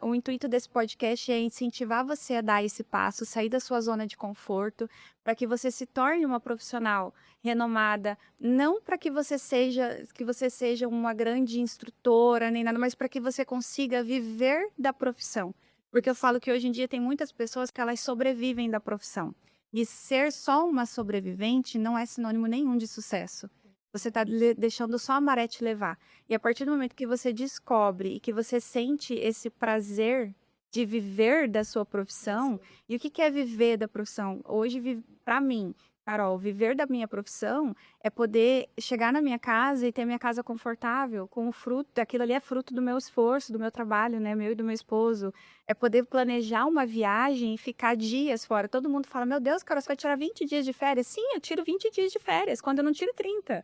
o intuito desse podcast é incentivar você a dar esse passo, sair da sua zona de conforto, para que você se torne uma profissional renomada, não para que você seja uma grande instrutora nem nada, mas para que você consiga viver da profissão. Porque eu falo que hoje em dia tem muitas pessoas que elas sobrevivem da profissão. E ser só uma sobrevivente não é sinônimo nenhum de sucesso. Você está deixando só a maré te levar. E a partir do momento que você descobre e que você sente esse prazer de viver da sua profissão, e o que é viver da profissão? Hoje, para mim, Carol, viver da minha profissão é poder chegar na minha casa e ter minha casa confortável, com o fruto, aquilo ali é fruto do meu esforço, do meu trabalho, né, meu e do meu esposo. É poder planejar uma viagem e ficar dias fora. Todo mundo fala, meu Deus, Carol, você vai tirar 20 dias de férias? Sim, eu tiro 20 dias de férias, quando eu não tiro 30,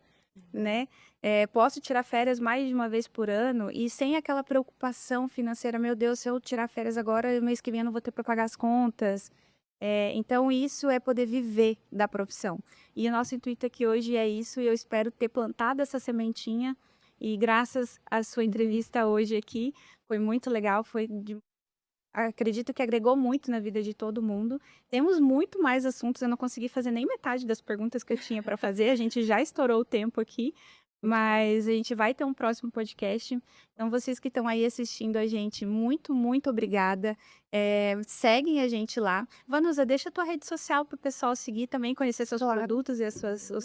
né? Posso tirar férias mais de uma vez por ano e sem aquela preocupação financeira, meu Deus, se eu tirar férias agora, mês que vem eu não vou ter para pagar as contas. Então, isso é poder viver da profissão. E o nosso intuito aqui hoje é isso, e eu espero ter plantado essa sementinha. E graças à sua entrevista hoje aqui, foi muito legal, foi de acredito que agregou muito na vida de todo mundo. Temos muito mais assuntos, eu não consegui fazer nem metade das perguntas que eu tinha para fazer, a gente já estourou o tempo aqui, mas a gente vai ter um próximo podcast. Então, vocês que estão aí assistindo a gente, muito, muito obrigada. Seguem a gente lá. Vanusa, deixa a tua rede social para o pessoal seguir também, conhecer seus Claro. produtos e os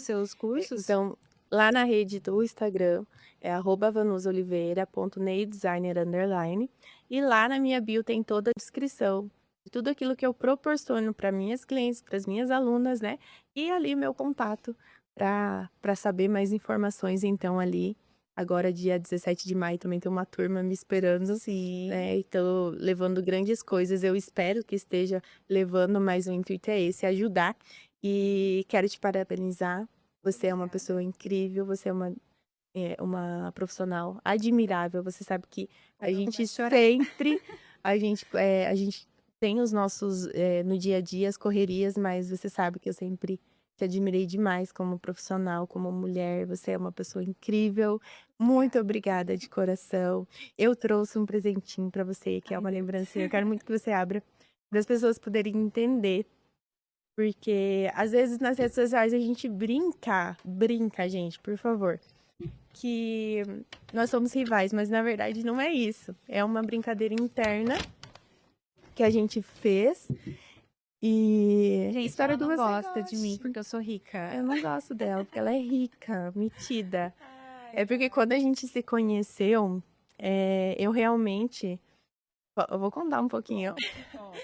seus cursos. Então, lá na rede do Instagram é @vanusaoliveira.naildesigner_. E lá na minha bio tem toda a descrição de tudo aquilo que eu proporciono para minhas clientes, para as minhas alunas, né? E ali meu contato para saber mais informações. Então, ali, agora dia 17 de maio, também tem uma turma me esperando, Sim. né? Estou levando grandes coisas. Eu espero que esteja levando, mas o intuito é esse, ajudar. E quero te parabenizar. Você é uma pessoa incrível, você é uma profissional admirável. Você sabe que a gente sempre, a gente tem os nossos, no dia a dia, as correrias, mas você sabe que eu sempre te admirei demais como profissional, como mulher. Você é uma pessoa incrível. Muito obrigada de coração. Eu trouxe um presentinho para você, que é uma lembrancinha. Eu quero muito que você abra, para as pessoas poderem entender. Porque, às vezes, nas redes sociais a gente brinca, gente, por favor, que nós somos rivais, mas na verdade não é isso. É uma brincadeira interna que a gente fez e Gente, espero ela que não você gosta de mim goste. porque eu sou rica. Eu não gosto dela, porque ela é rica, metida. É porque quando a gente se conheceu, eu realmente... Eu vou contar um pouquinho.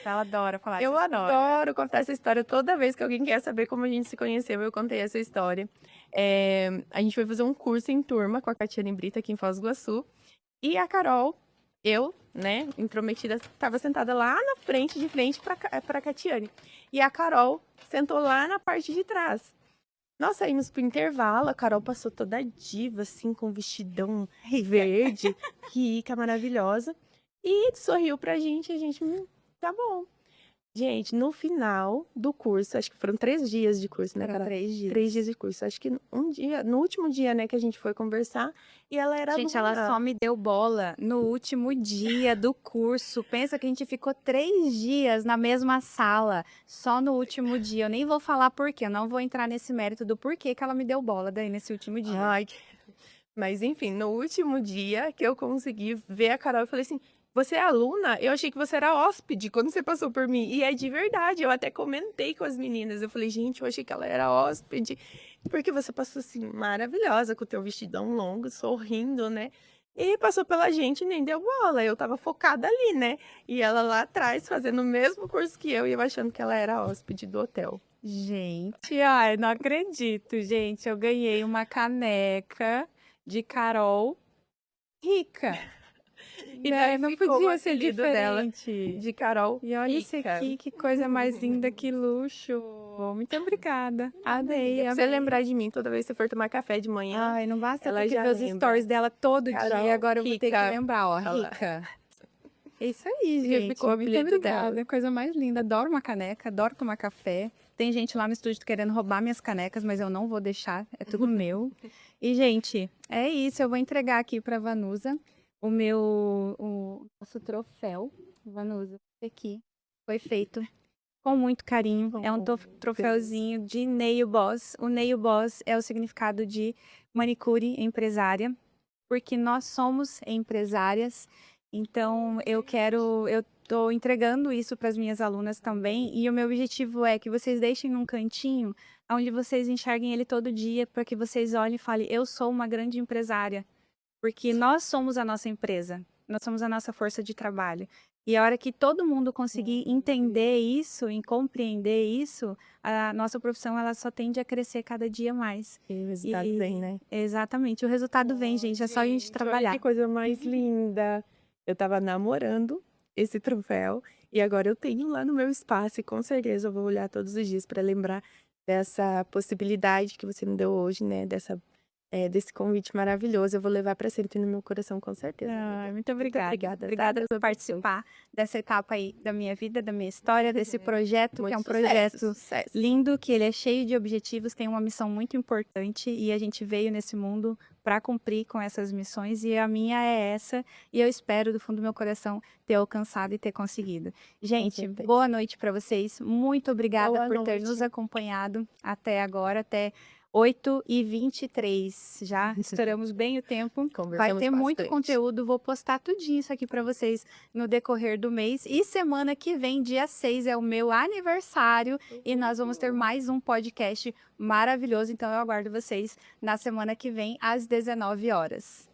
Ela adora falar Eu essa história. adoro contar essa história. Toda vez que alguém quer saber como a gente se conheceu, eu contei essa história. A gente foi fazer um curso em turma com a Catiane Brita aqui em Foz do Iguaçu. E a Carol, eu, né, intrometida, estava sentada lá na frente, de frente para Catiane. E a Carol sentou lá na parte de trás. Nós saímos pro intervalo, a Carol passou toda diva, assim, com um vestidão verde, rica, maravilhosa. E sorriu pra gente, a gente, tá bom. Gente, no final do curso, acho que foram 3 dias de curso, né, Foram Carol? 3 dias. 3 dias de curso. Acho que no último dia, né, que a gente foi conversar, e ela era Gente, ela aluna. só me deu bola no último dia do curso. Pensa que a gente ficou 3 dias na mesma sala, só no último dia. Eu nem vou falar por quê, eu não vou entrar nesse mérito do porquê que ela me deu bola daí nesse último dia. Ai, mas enfim, no último dia que eu consegui ver a Carol, eu falei assim: você é aluna? Eu achei que você era hóspede quando você passou por mim. E é de verdade, eu até comentei com as meninas. Eu falei, gente, eu achei que ela era hóspede. Porque você passou assim, maravilhosa, com o teu vestidão longo, sorrindo, né? E passou pela gente e nem deu bola. Eu tava focada ali, né? E ela lá atrás, fazendo o mesmo curso que eu, e eu achando que ela era hóspede do hotel. Gente, ai, não acredito, gente. Eu ganhei uma caneca de Carol rica. E daí não ficou o podia ser apelido dela diferente. de Carol E olha isso Rica. aqui, que coisa mais linda, que luxo. Muito obrigada. Amei, Pra você amei. lembrar de mim toda vez que você for tomar café de manhã. Ai, não basta eu Ela ter que já ver os lembra. stories dela todo Carol, dia, agora eu vou ter que rica. lembrar, ó, Olha lá. rica. É isso aí, Já gente. ficou o Muito apelido obrigada. dela. Coisa mais linda. Adoro uma caneca, adoro tomar café. Tem gente lá no estúdio querendo roubar minhas canecas, mas eu não vou deixar. É tudo meu. E, gente, é isso. Eu vou entregar aqui para Vanusa o nosso troféu. Vanusa, esse aqui foi feito com muito carinho. É um troféuzinho de Nail Boss. O Nail Boss é o significado de manicure empresária, porque nós somos empresárias. Então, eu tô entregando isso para as minhas alunas também, e o meu objetivo é que vocês deixem num cantinho onde vocês enxerguem ele todo dia, para que vocês olhem e falem, eu sou uma grande empresária, porque nós somos a nossa empresa, nós somos a nossa força de trabalho. E a hora que todo mundo conseguir entender isso, e compreender isso, a nossa profissão ela só tende a crescer cada dia mais. E o resultado vem, né? Exatamente, o resultado vem, gente, é só a gente Olha trabalhar. que coisa mais linda. Eu tava namorando esse troféu e agora eu tenho lá no meu espaço e com certeza eu vou olhar todos os dias para lembrar dessa possibilidade que você me deu hoje, né? Desse convite maravilhoso. Eu vou levar para sempre no meu coração, com certeza. Ai, muito obrigada. obrigada. Obrigada por participar dessa etapa aí da minha vida, da minha história, desse projeto, que é um projeto sucesso. lindo, que ele é cheio de objetivos, tem uma missão muito importante e a gente veio nesse mundo para cumprir com essas missões e a minha é essa, e eu espero do fundo do meu coração ter alcançado e ter conseguido. Gente, certeza. boa noite para vocês. Muito obrigada Boa por ter noite. nos acompanhado até agora, até 8h23. Já estouramos bem o tempo. Vai Conversamos ter muito bastante. conteúdo. Vou postar tudinho isso aqui para vocês no decorrer do mês. E semana que vem, dia 6, é o meu aniversário. E nós vamos ter mais um podcast maravilhoso. Então eu aguardo vocês na semana que vem, às 19 horas.